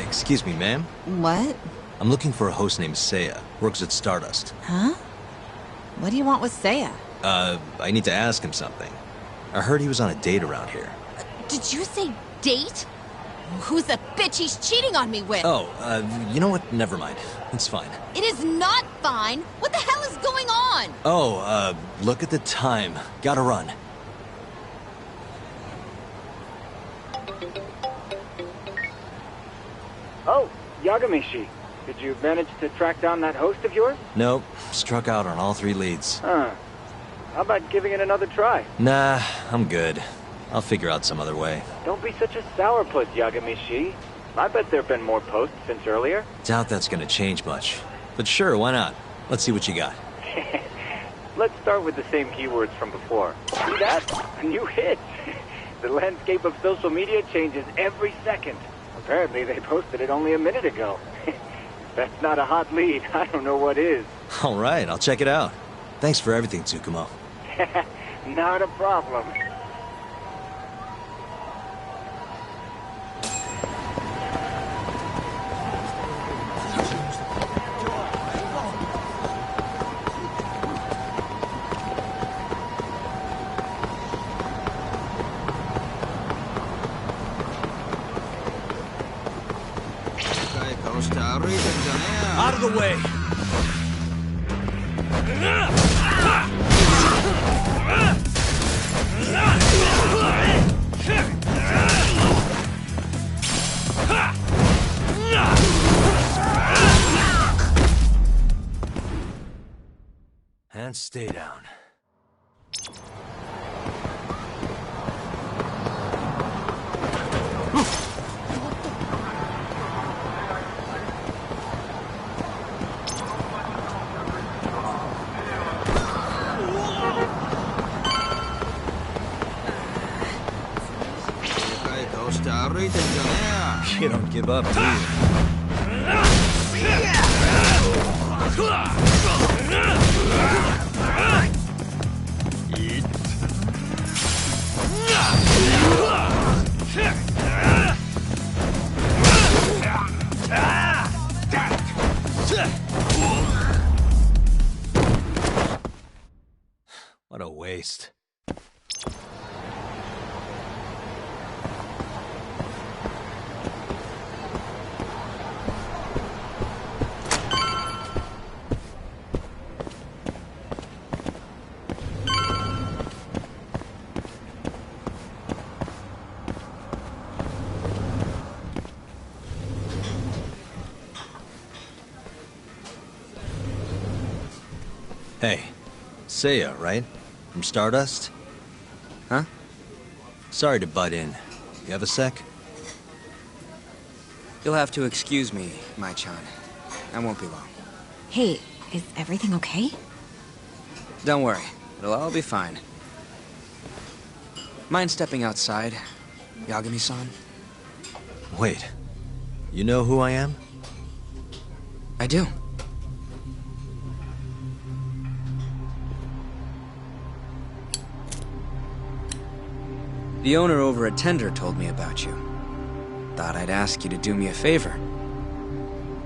Excuse me, ma'am? What? I'm looking for a host named Seiya. Works at Stardust. Huh? What do you want with Seiya? I need to ask him something. I heard he was on a date around here. Did you say date? Who's the bitch he's cheating on me with? Oh, you know what? Never mind. It's fine. It is not fine. What the hell is going on? Oh, look at the time. Gotta run. Oh, Yagami-shi. Did you manage to track down that host of yours? Nope. Struck out on all 3 leads. Huh. How about giving it another try? Nah, I'm good. I'll figure out some other way. Don't be such a sourpuss, Yagami-shi. I bet there have been more posts since earlier. Doubt that's gonna change much. But sure, why not? Let's see what you got. Let's start with the same keywords from before. See that? A new hit. The landscape of social media changes every second. Apparently they posted it only a minute ago. If that's not a hot lead, I don't know what is. All right, I'll check it out. Thanks for everything, Tsukumo. Not a problem. Out of the way! And stay down. You don't give up, do you? What a waste. Hey, Seiya, right? From Stardust? Huh? Sorry to butt in. You have a sec? You'll have to excuse me, Mai-chan. I won't be long. Hey, is everything okay? Don't worry. It'll all be fine. Mind stepping outside, Yagami-san? Wait. You know who I am? I do. The owner over at Tender told me about you. Thought I'd ask you to do me a favor.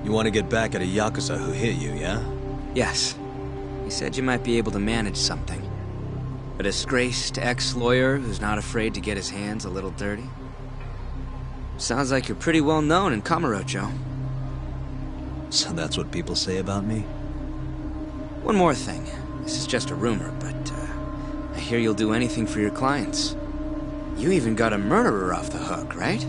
You want to get back at a Yakuza who hit you, yeah? Yes. He said you might be able to manage something. A disgraced ex-lawyer who's not afraid to get his hands a little dirty. Sounds like you're pretty well known in Kamurocho. So that's what people say about me? One more thing. This is just a rumor, but I hear you'll do anything for your clients. You even got a murderer off the hook, right?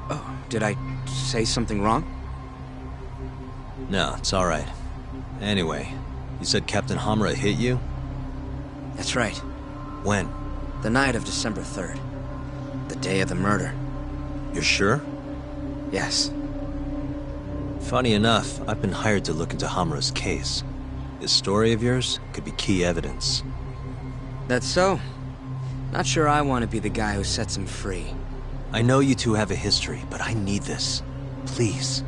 Oh, did I say something wrong? No, it's all right. Anyway, you said Captain Hamura hit you? That's right. When? The night of December 3rd. The day of the murder. You're sure? Yes. Funny enough, I've been hired to look into Hamura's case. This story of yours could be key evidence. That's so. Not sure I want to be the guy who sets him free. I know you two have a history, but I need this. Please.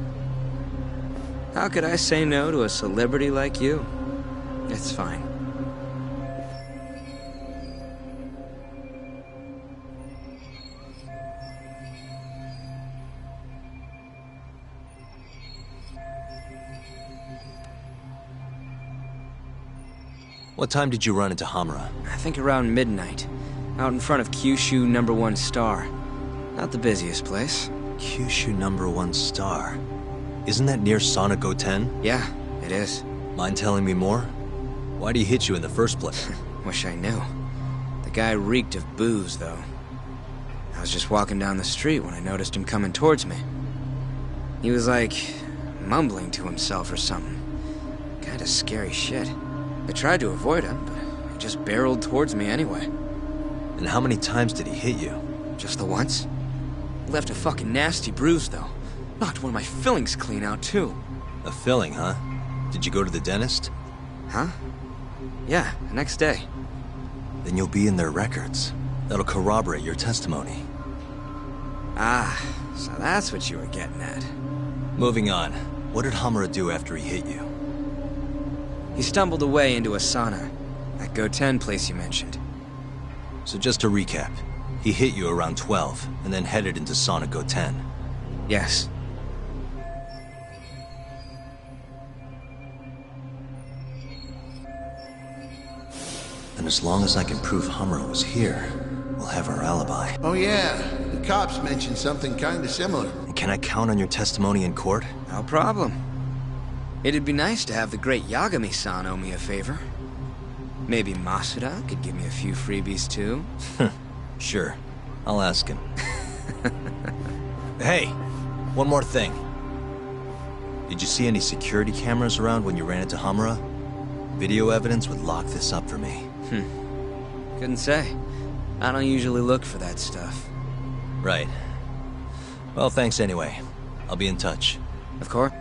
How could I say no to a celebrity like you? It's fine. What time did you run into Hamura? I think around midnight. Out in front of Kyushu #1 Star. Not the busiest place. Kyushu #1 Star? Isn't that near Sonic-O-10? Yeah, it is. Mind telling me more? Why'd he hit you in the first place? Wish I knew. The guy reeked of booze, though. I was just walking down the street when I noticed him coming towards me. He was like, mumbling to himself or something. Kinda scary shit. I tried to avoid him, but he just barreled towards me anyway. And how many times did he hit you? Just the once. Left a fucking nasty bruise, though. Knocked one of my fillings clean out, too. A filling, huh? Did you go to the dentist? Huh? Yeah, the next day. Then you'll be in their records. That'll corroborate your testimony. Ah, so that's what you were getting at. Moving on. What did Hamura do after he hit you? He stumbled away into a sauna. That Goten place you mentioned. So just to recap, he hit you around 12, and then headed into Sauna Goten. Yes. And as long as I can prove Hamura was here, we'll have our alibi. Oh yeah, the cops mentioned something kinda similar. And can I count on your testimony in court? No problem. It'd be nice to have the great Yagami-san owe me a favor. Maybe Masuda could give me a few freebies too? Sure. I'll ask him. Hey, one more thing. Did you see any security cameras around when you ran into Hamura? Video evidence would lock this up for me. Couldn't say. I don't usually look for that stuff. Right. Well, thanks anyway. I'll be in touch. Of course.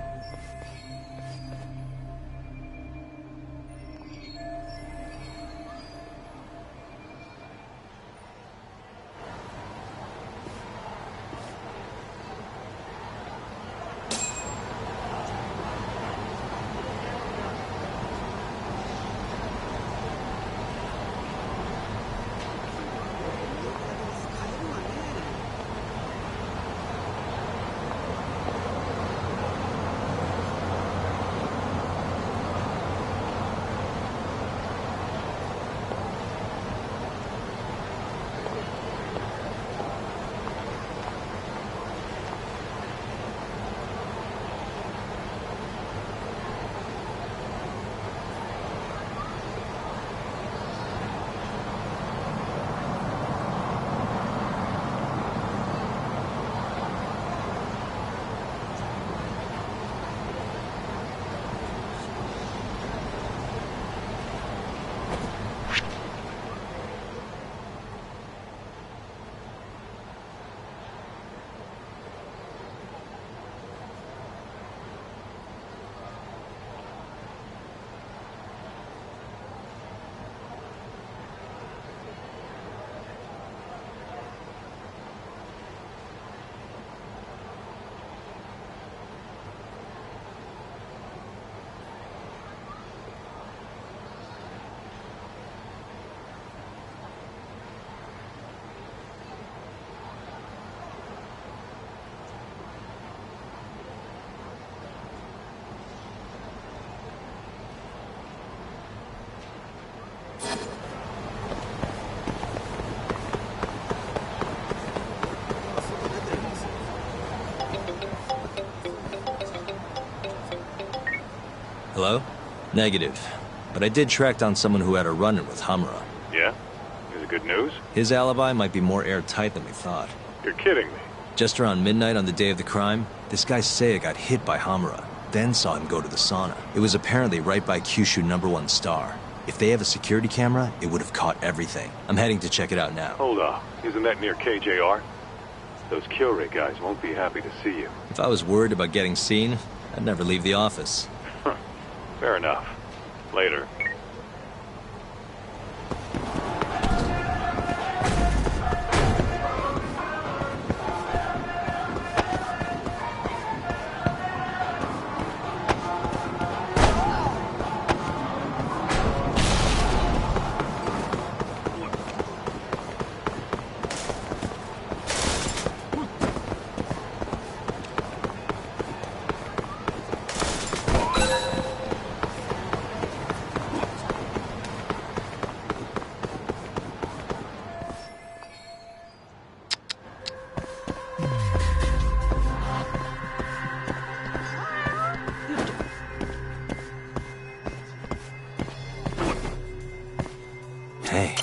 Hello? Negative. But I did track down someone who had a run-in with Hamura. Yeah? Is it good news? His alibi might be more airtight than we thought. You're kidding me. Just around midnight on the day of the crime, this guy Seiya got hit by Hamura, then saw him go to the sauna. It was apparently right by Kyushu #1 Star. If they have a security camera, it would have caught everything. I'm heading to check it out now. Hold up. Isn't that near KJR? Those Kyorei guys won't be happy to see you. If I was worried about getting seen, I'd never leave the office. Fair enough. Later. Hey.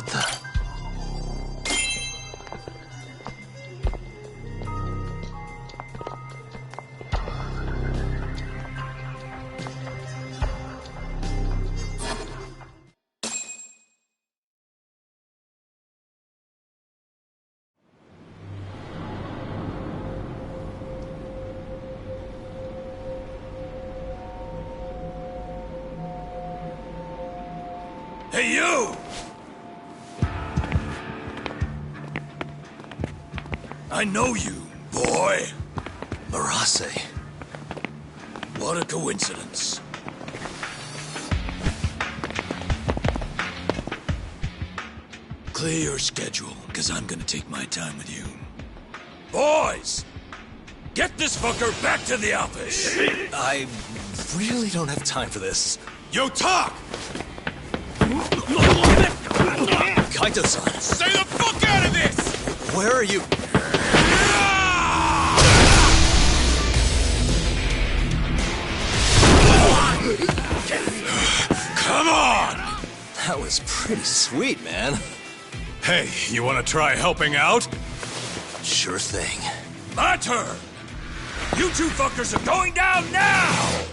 What the? Hey, you! I know you, boy. Marase. What a coincidence. Clear your schedule, because I'm gonna take my time with you. Boys! Get this fucker back to the office! I really don't have time for this. You talk! Kaito-san! Stay the fuck out of this! Where are you? Come on! That was pretty sweet, man. Hey, you wanna try helping out? Sure thing. My turn! You two fuckers are going down now!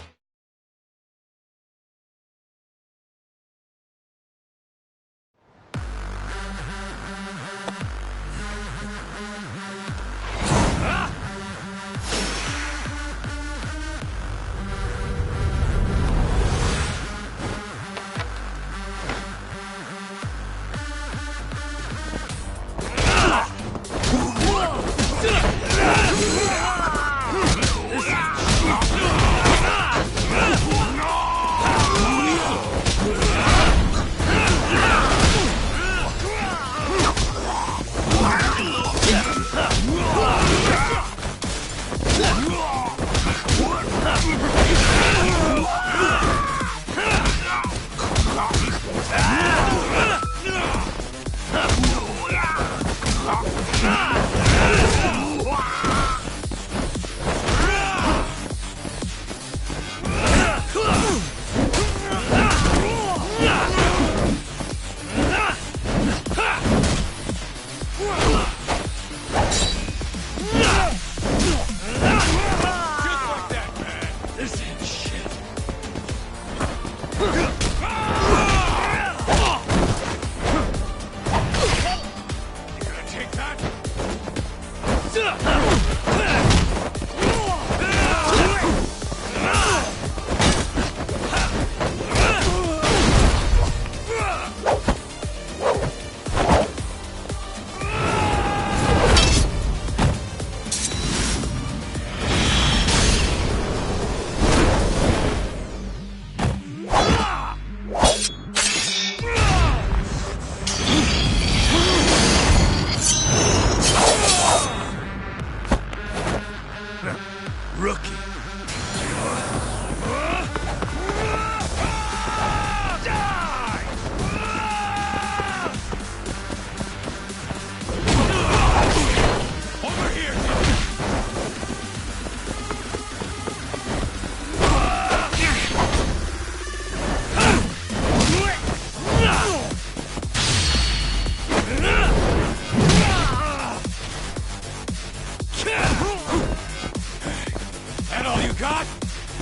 That all you got?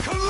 Come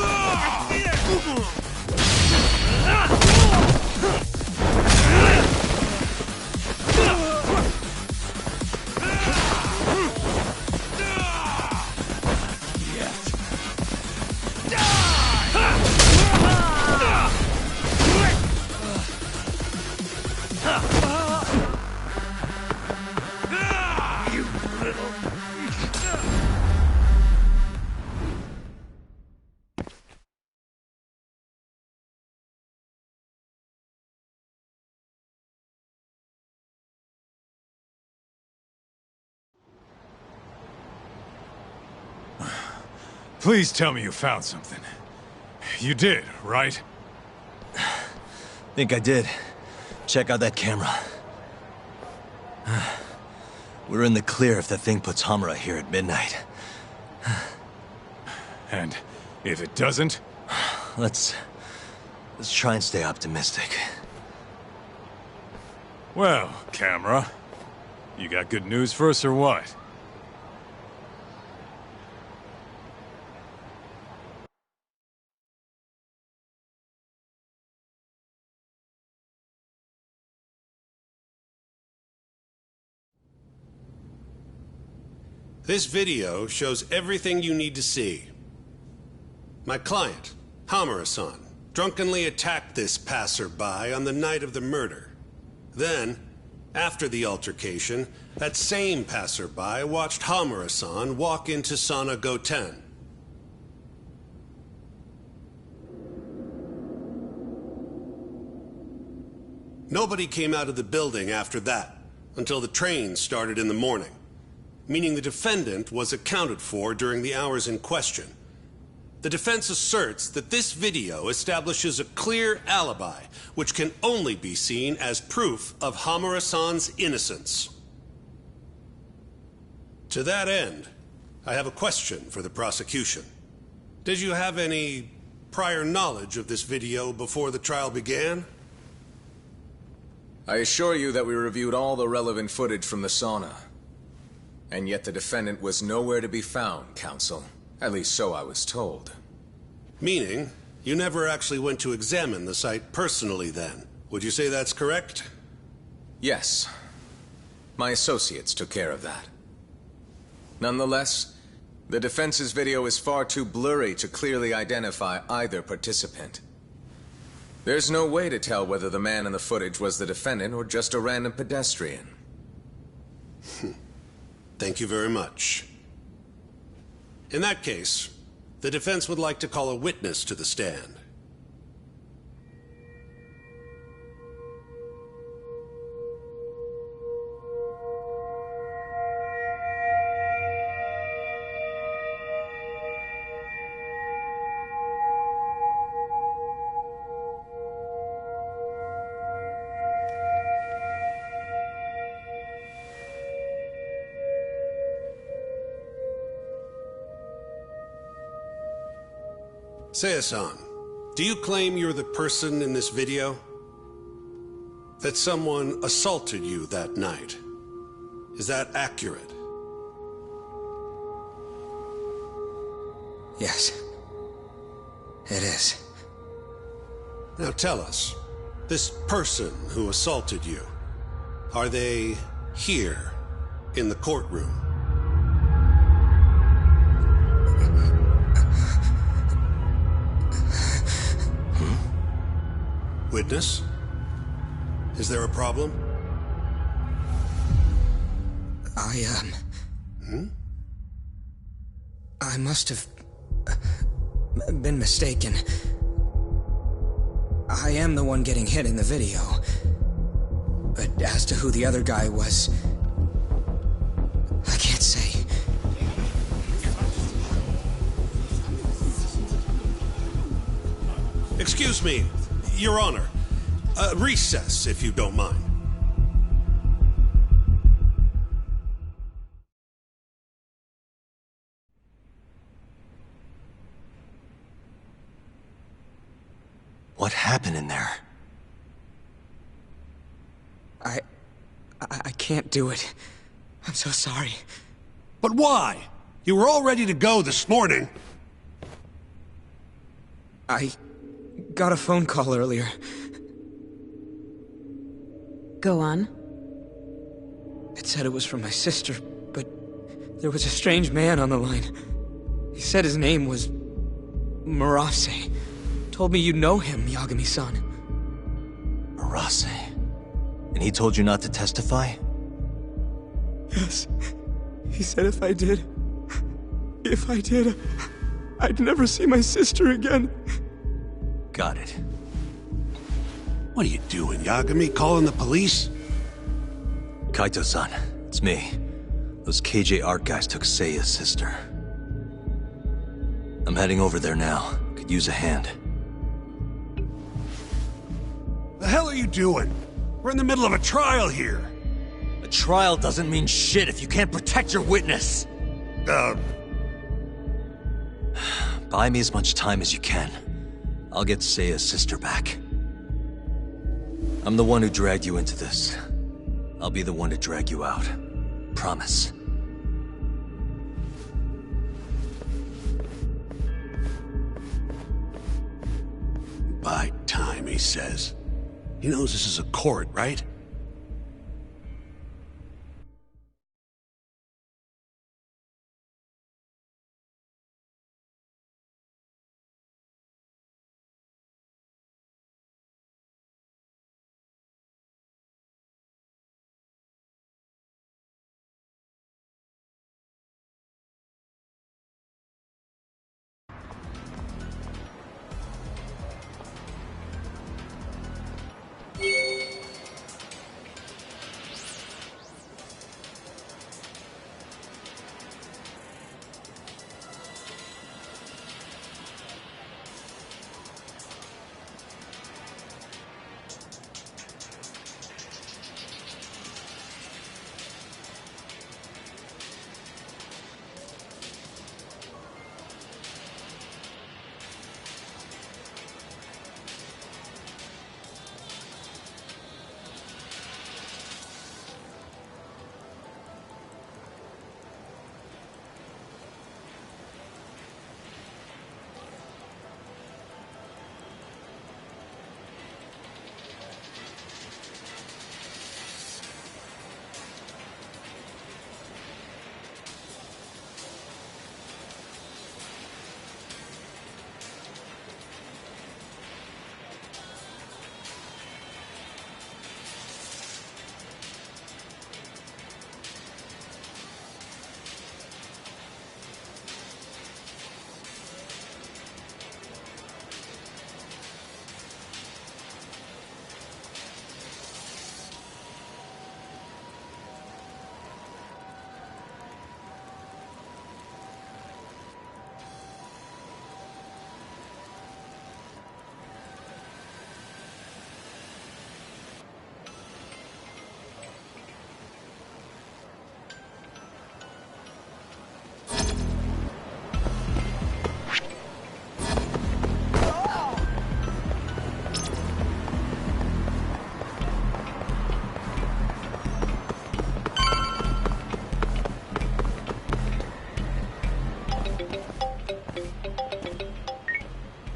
Please tell me you found something. You did, right? Think I did. Check out that camera. We're in the clear if the thing puts Hamura here at midnight. And if it doesn't? Let's try and stay optimistic. Well, camera, you got good news for us or what? This video shows everything you need to see. My client, Hamura-san, drunkenly attacked this passerby on the night of the murder. Then, after the altercation, that same passerby watched Hamura-san walk into Sana Goten. Nobody came out of the building after that, until the train started in the morning, meaning the defendant was accounted for during the hours in question. The defense asserts that this video establishes a clear alibi, which can only be seen as proof of Hamura-san's innocence. To that end, I have a question for the prosecution. Did you have any prior knowledge of this video before the trial began? I assure you that we reviewed all the relevant footage from the sauna. And yet the defendant was nowhere to be found, counsel. At least so I was told. Meaning, you never actually went to examine the site personally then. Would you say that's correct? Yes. My associates took care of that. Nonetheless, the defense's video is far too blurry to clearly identify either participant. There's no way to tell whether the man in the footage was the defendant or just a random pedestrian. Thank you very much. In that case, the defense would like to call a witness to the stand. Seiya-san, do you claim you're the person in this video? That someone assaulted you that night? Is that accurate? Yes. It is. Now tell us, this person who assaulted you, are they here in the courtroom? Witness? Is there a problem? I must have been mistaken. I am the one getting hit in the video. But as to who the other guy was, I can't say. Excuse me, Your Honor. Recess, if you don't mind. What happened in there? I can't do it. I'm so sorry. But why? You were all ready to go this morning. I got a phone call earlier. Go on. It said it was from my sister, but there was a strange man on the line. He said his name was Murase. Told me you know him, Yagami-san. Murase? And he told you not to testify? Yes. He said if I did, I'd never see my sister again. Got it. What are you doing, Yagami? Calling the police? Kaito-san, it's me. Those KJ Art guys took Seiya's sister. I'm heading over there now. Could use a hand. The hell are you doing? We're in the middle of a trial here. A trial doesn't mean shit if you can't protect your witness. Buy me as much time as you can. I'll get Seiya's sister back. I'm the one who dragged you into this. I'll be the one to drag you out. Promise. By time, he says. He knows this is a court, right?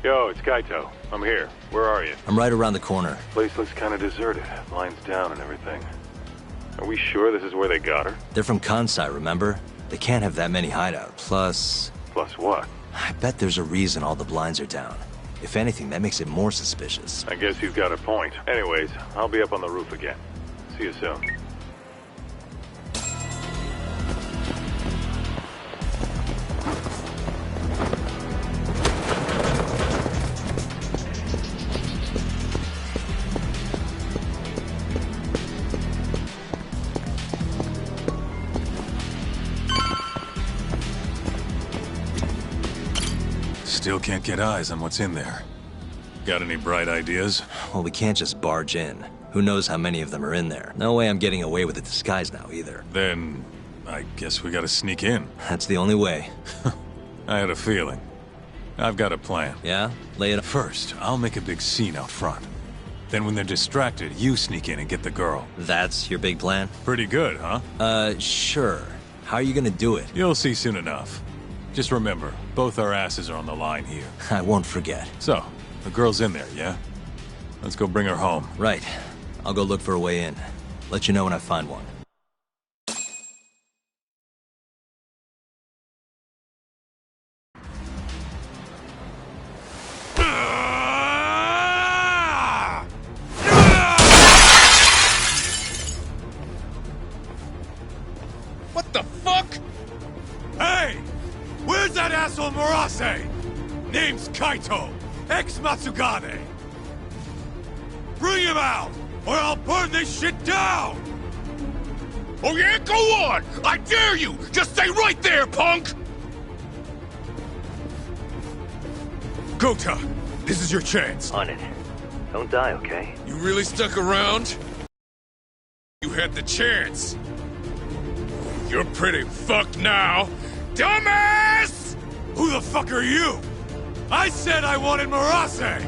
Yo, it's Kaito. I'm here. Where are you? I'm right around the corner. Place looks kind of deserted. Lines down and everything. Are we sure this is where they got her? They're from Kansai, remember? They can't have that many hideouts. Plus... Plus what? I bet there's a reason all the blinds are down. If anything, that makes it more suspicious. I guess you've got a point. Anyways, I'll be up on the roof again. See you soon. Still can't get eyes on what's in there. Got any bright ideas? Well, we can't just barge in. Who knows how many of them are in there? No way I'm getting away with the disguise now, either. Then, I guess we gotta sneak in. That's the only way. I had a feeling. I've got a plan. Yeah? Lay it up. First, I'll make a big scene out front. Then when they're distracted, you sneak in and get the girl. That's your big plan? Pretty good, huh? Sure. How are you gonna do it? You'll see soon enough. Just remember, both our asses are on the line here. I won't forget. So, the girl's in there, yeah? Let's go bring her home. Right. I'll go look for a way in. Let you know when I find one. What the fuck? Hey! Where's that asshole Murase? Name's Kaito, ex-Matsugane. Bring him out, or I'll burn this shit down! Oh yeah? Go on! I dare you! Just stay right there, punk! Gota, this is your chance. On it. Don't die, okay? You really stuck around? You had the chance. You're pretty fucked now. Dumbass! Who the fuck are you? I said I wanted Murase!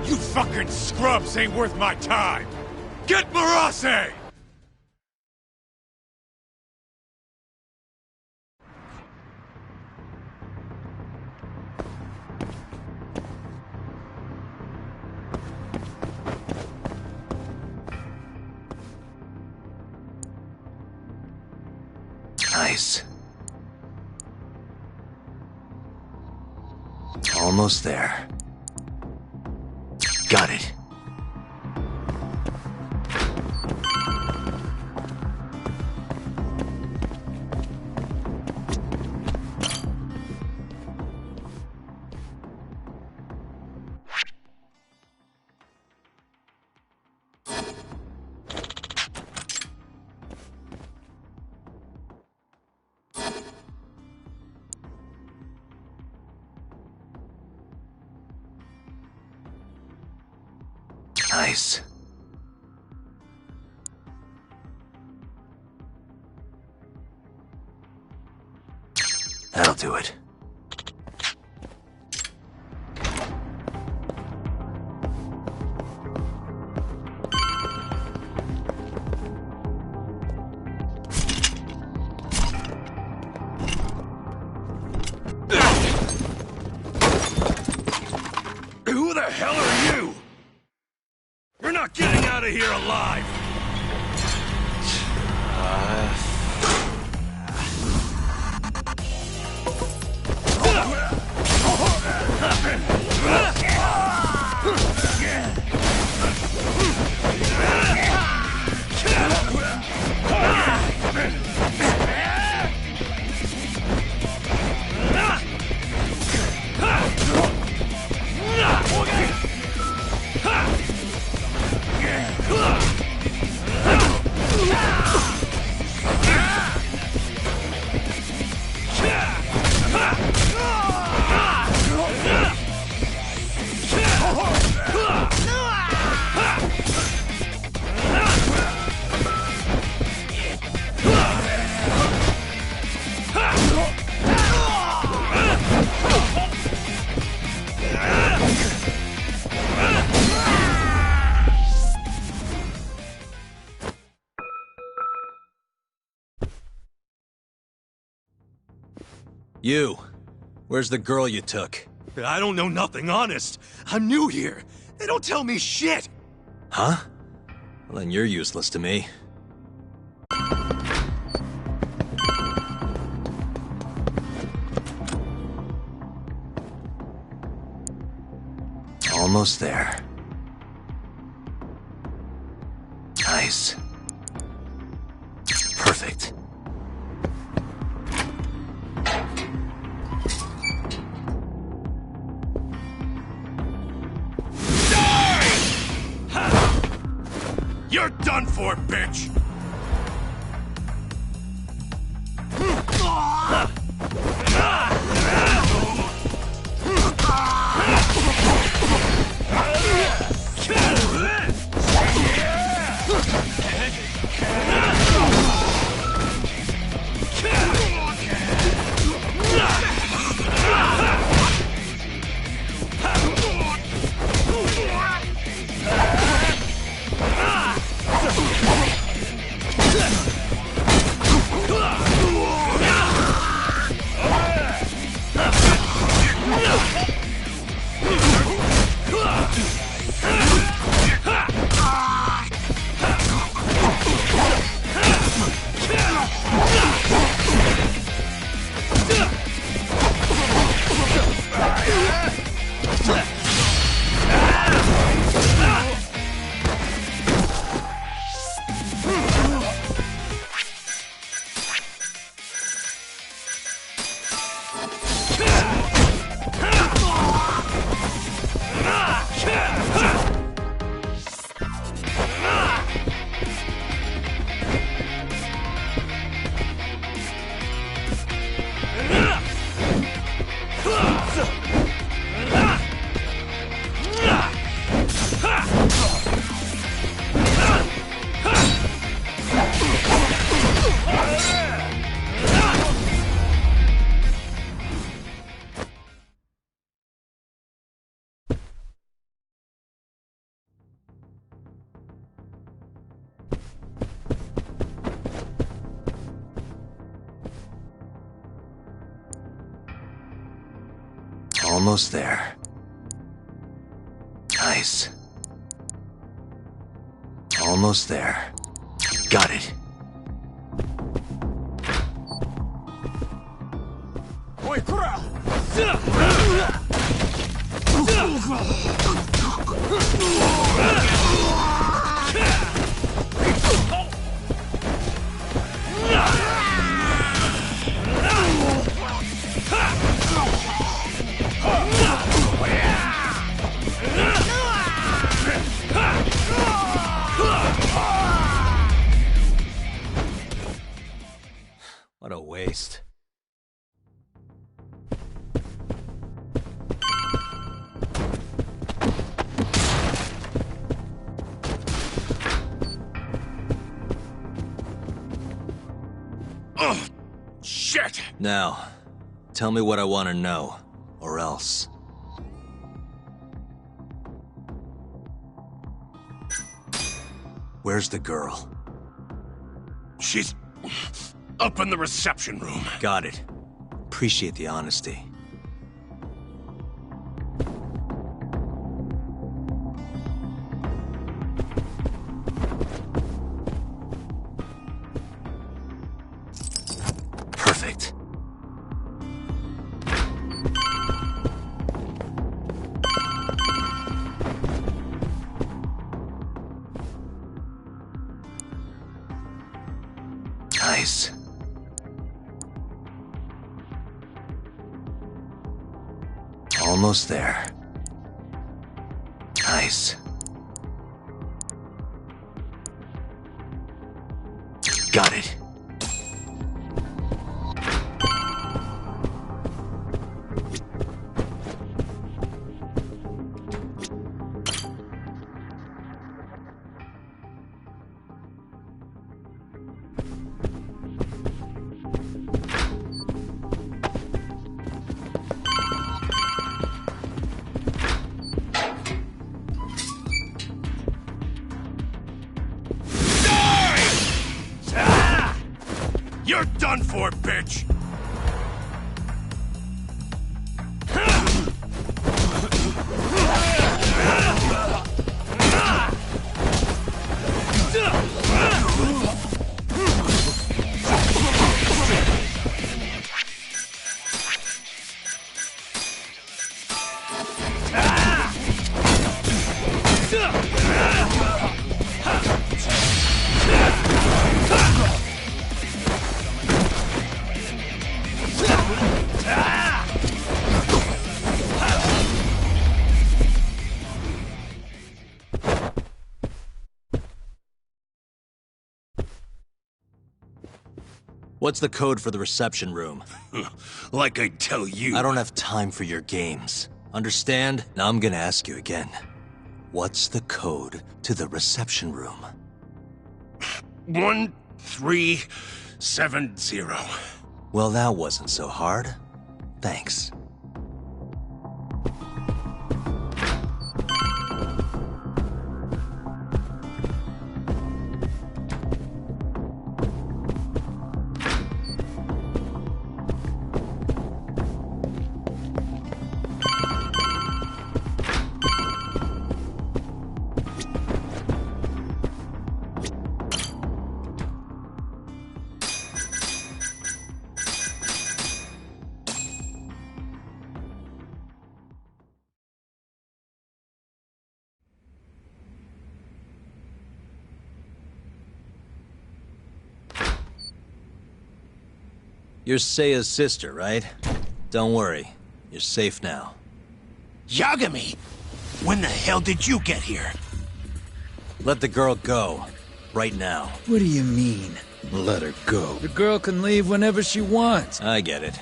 You fucking scrubs ain't worth my time! Get Marase! Nice. Almost there. Got it. Nice. That'll do it. Who the hell are you? You're not getting out of here alive! You. Where's the girl you took? I don't know nothing, honest. I'm new here. They don't tell me shit. Huh? Well, then you're useless to me. Almost there. Nice. Perfect. You're done for, bitch! Almost there. Nice. Almost there. Got it. What a waste. Oh, shit! Now, tell me what I want to know, or else. Where's the girl? She's up in the reception room. Got it. Appreciate the honesty. Perfect. Nice. Almost there. Nice. Got it. You're done for, bitch! What's the code for the reception room? Like I tell you. I don't have time for your games. Understand? Now I'm gonna ask you again. What's the code to the reception room? 1370. Well, that wasn't so hard. Thanks. You're Seiya's sister, right? Don't worry. You're safe now. Yagami! When the hell did you get here? Let the girl go. Right now. What do you mean, let her go? The girl can leave whenever she wants. I get it.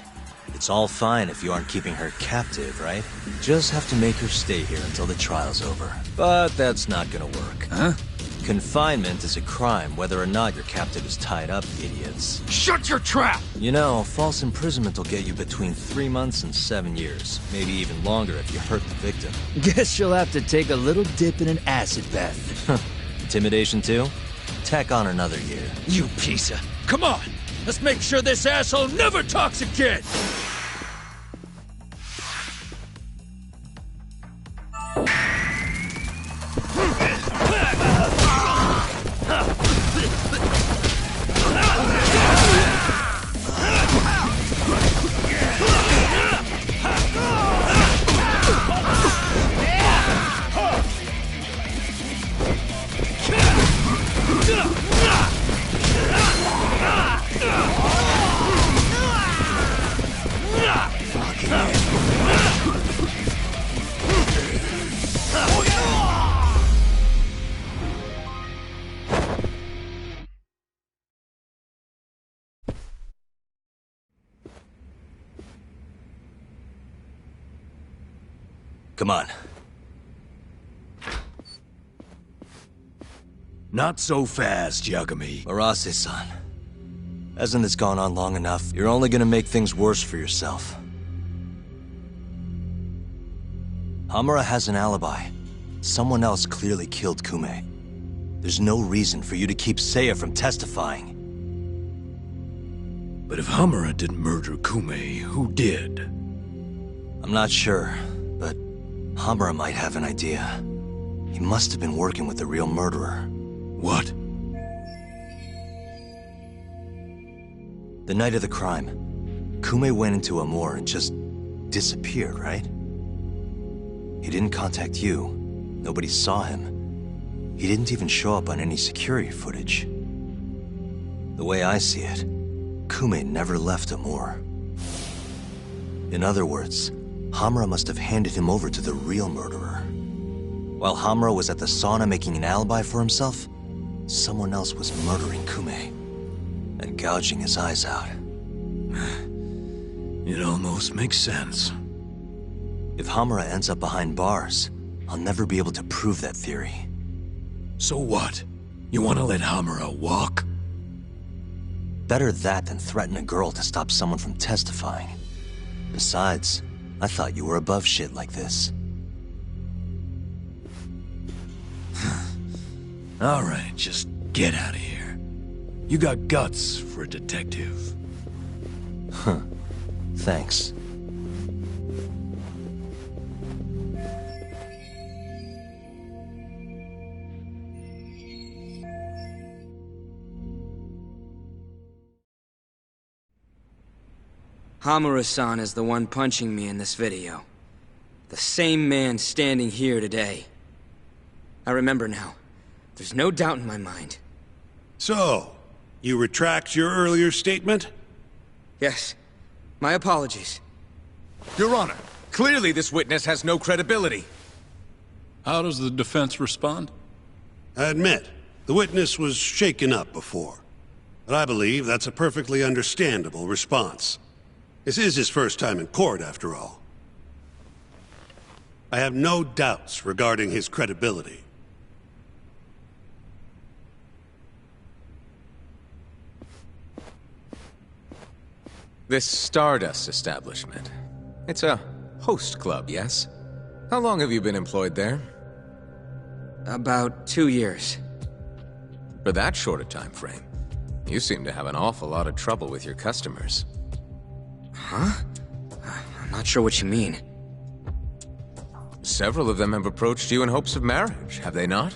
It's all fine if you aren't keeping her captive, right? Just have to make her stay here until the trial's over. But that's not gonna work. Huh? Confinement is a crime whether or not your captive is tied up, idiots. Shut your trap! You know, false imprisonment will get you between 3 months and 7 years. Maybe even longer if you hurt the victim. Guess she'll have to take a little dip in an acid bath. Intimidation too? Tack on another year. You piece of... Come on! Let's make sure this asshole never talks again! Come on. Not so fast, Yagami. Arase-san. Hasn't this gone on long enough? You're only gonna make things worse for yourself. Hamura has an alibi. Someone else clearly killed Kume. There's no reason for you to keep Seiya from testifying. But if Hamura didn't murder Kume, who did? I'm not sure, but Hamura might have an idea. He must have been working with the real murderer. What? The night of the crime, Kume went into Amur and just disappeared, right? He didn't contact you. Nobody saw him. He didn't even show up on any security footage. The way I see it, Kume never left Amur. In other words, Hamura must have handed him over to the real murderer. While Hamura was at the sauna making an alibi for himself, someone else was murdering Kume and gouging his eyes out. It almost makes sense. If Hamura ends up behind bars, I'll never be able to prove that theory. So what? You want to let Hamura walk? Better that than threaten a girl to stop someone from testifying. Besides, I thought you were above shit like this. All right, just get out of here. You got guts for a detective. Huh. Thanks. Hamura-san is the one punching me in this video. The same man standing here today. I remember now. There's no doubt in my mind. So, you retract your earlier statement? Yes. My apologies. Your Honor, clearly this witness has no credibility. How does the defense respond? I admit, the witness was shaken up before. But I believe that's a perfectly understandable response. This is his first time in court, after all. I have no doubts regarding his credibility. This Stardust establishment. It's a host club, yes? How long have you been employed there? About 2 years. For that short a time frame, you seem to have an awful lot of trouble with your customers. Huh? I'm not sure what you mean. Several of them have approached you in hopes of marriage, have they not?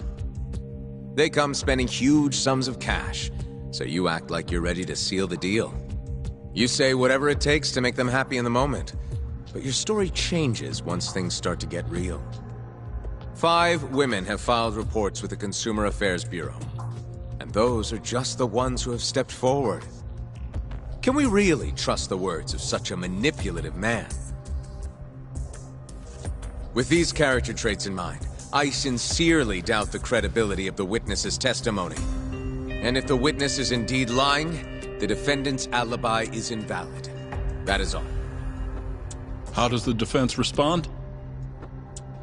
They come spending huge sums of cash, so you act like you're ready to seal the deal. You say whatever it takes to make them happy in the moment, but your story changes once things start to get real. 5 women have filed reports with the Consumer Affairs Bureau, and those are just the ones who have stepped forward. Can we really trust the words of such a manipulative man? With these character traits in mind, I sincerely doubt the credibility of the witness's testimony. And if the witness is indeed lying, the defendant's alibi is invalid. That is all. How does the defense respond?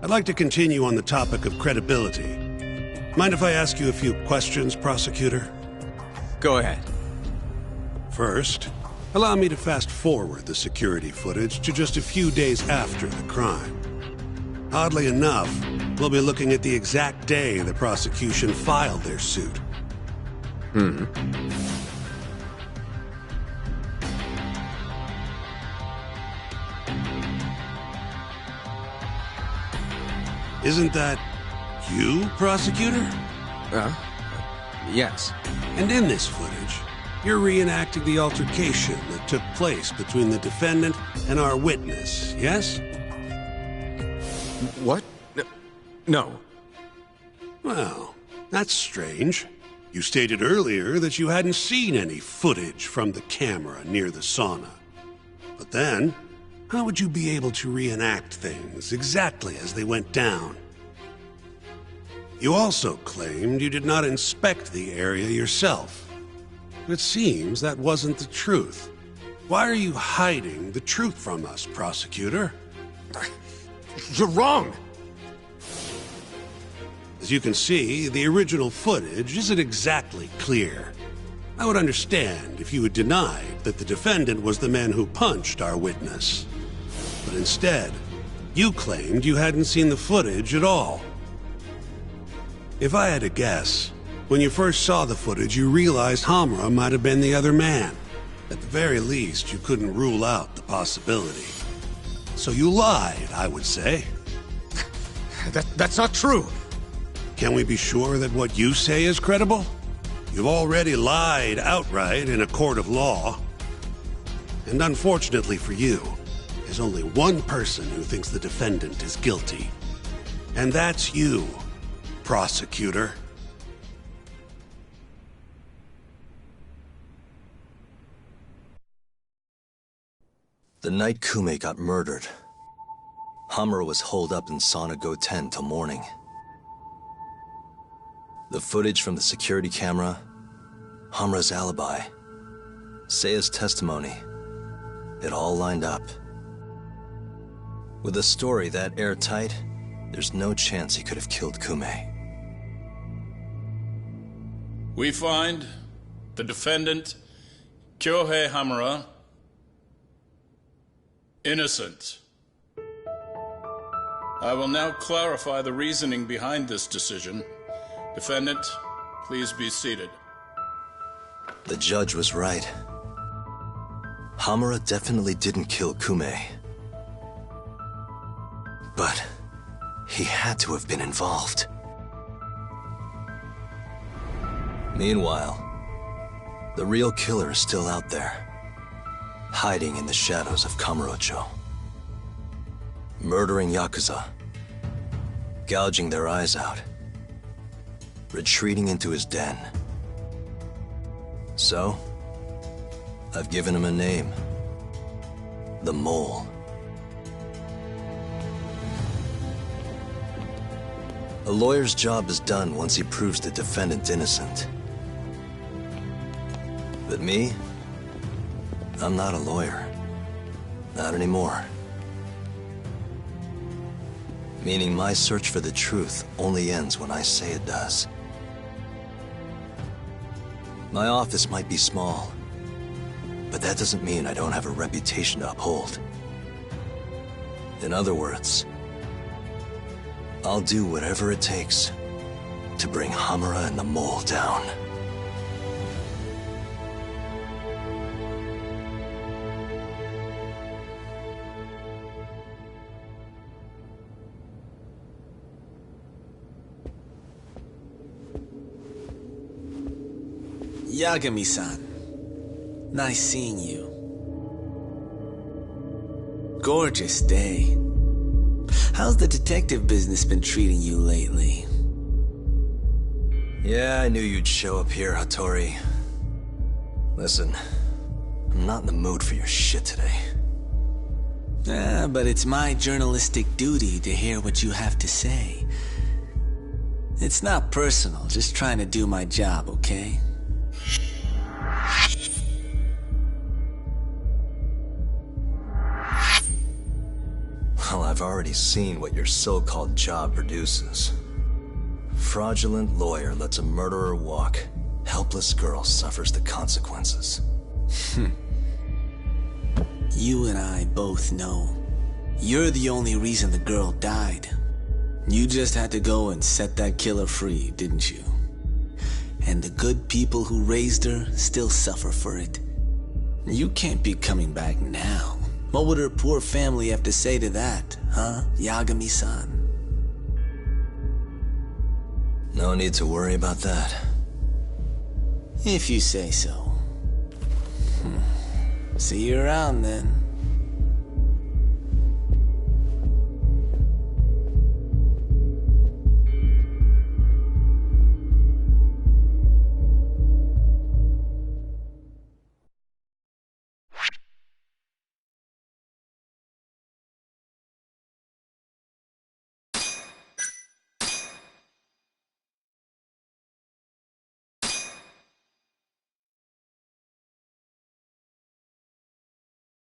I'd like to continue on the topic of credibility. Mind if I ask you a few questions, prosecutor? Go ahead. First, allow me to fast forward the security footage to just a few days after the crime. Oddly enough, we'll be looking at the exact day the prosecution filed their suit. Isn't that you, prosecutor? Yes. And in this footage, you're reenacting the altercation that took place between the defendant and our witness, yes? What? No. Well, that's strange. You stated earlier that you hadn't seen any footage from the camera near the sauna. But then, how would you be able to reenact things exactly as they went down? You also claimed you did not inspect the area yourself. It seems that wasn't the truth. Why are you hiding the truth from us, prosecutor? You're wrong! As you can see, the original footage isn't exactly clear. I would understand if you had denied that the defendant was the man who punched our witness. But instead, you claimed you hadn't seen the footage at all. If I had to guess, when you first saw the footage, you realized Hamura might have been the other man. At the very least, you couldn't rule out the possibility. So you lied, I would say. That's not true! Can we be sure that what you say is credible? You've already lied outright in a court of law. And unfortunately for you, there's only one person who thinks the defendant is guilty. And that's you, prosecutor. The night Kume got murdered, Hamura was holed up in Sauna Goten till morning. The footage from the security camera, Hamura's alibi, Seiya's testimony, it all lined up. With a story that airtight, there's no chance he could have killed Kume. We find the defendant, Kyohei Hamura, innocent. I will now clarify the reasoning behind this decision. Defendant, please be seated. The judge was right. Hamura definitely didn't kill Kume. But he had to have been involved. Meanwhile, the real killer is still out there, hiding in the shadows of Kamurocho. Murdering Yakuza, gouging their eyes out, retreating into his den. So, I've given him a name. The Mole. A lawyer's job is done once he proves the defendant innocent. But me? I'm not a lawyer. Not anymore. Meaning my search for the truth only ends when I say it does. My office might be small, but that doesn't mean I don't have a reputation to uphold. In other words, I'll do whatever it takes to bring Hamura and the Mole down. Yagami-san, nice seeing you. Gorgeous day. How's the detective business been treating you lately? Yeah, I knew you'd show up here, Hattori. Listen, I'm not in the mood for your shit today. But it's my journalistic duty to hear what you have to say. It's not personal, just trying to do my job, okay? Well, I've already seen what your so-called job produces. Fraudulent lawyer lets a murderer walk. Helpless girl suffers the consequences. You and I both know. You're the only reason the girl died. You just had to go and set that killer free, didn't you? And the good people who raised her still suffer for it. You can't be coming back now. What would her poor family have to say to that, huh, Yagami-san? No need to worry about that. If you say so. See you around then.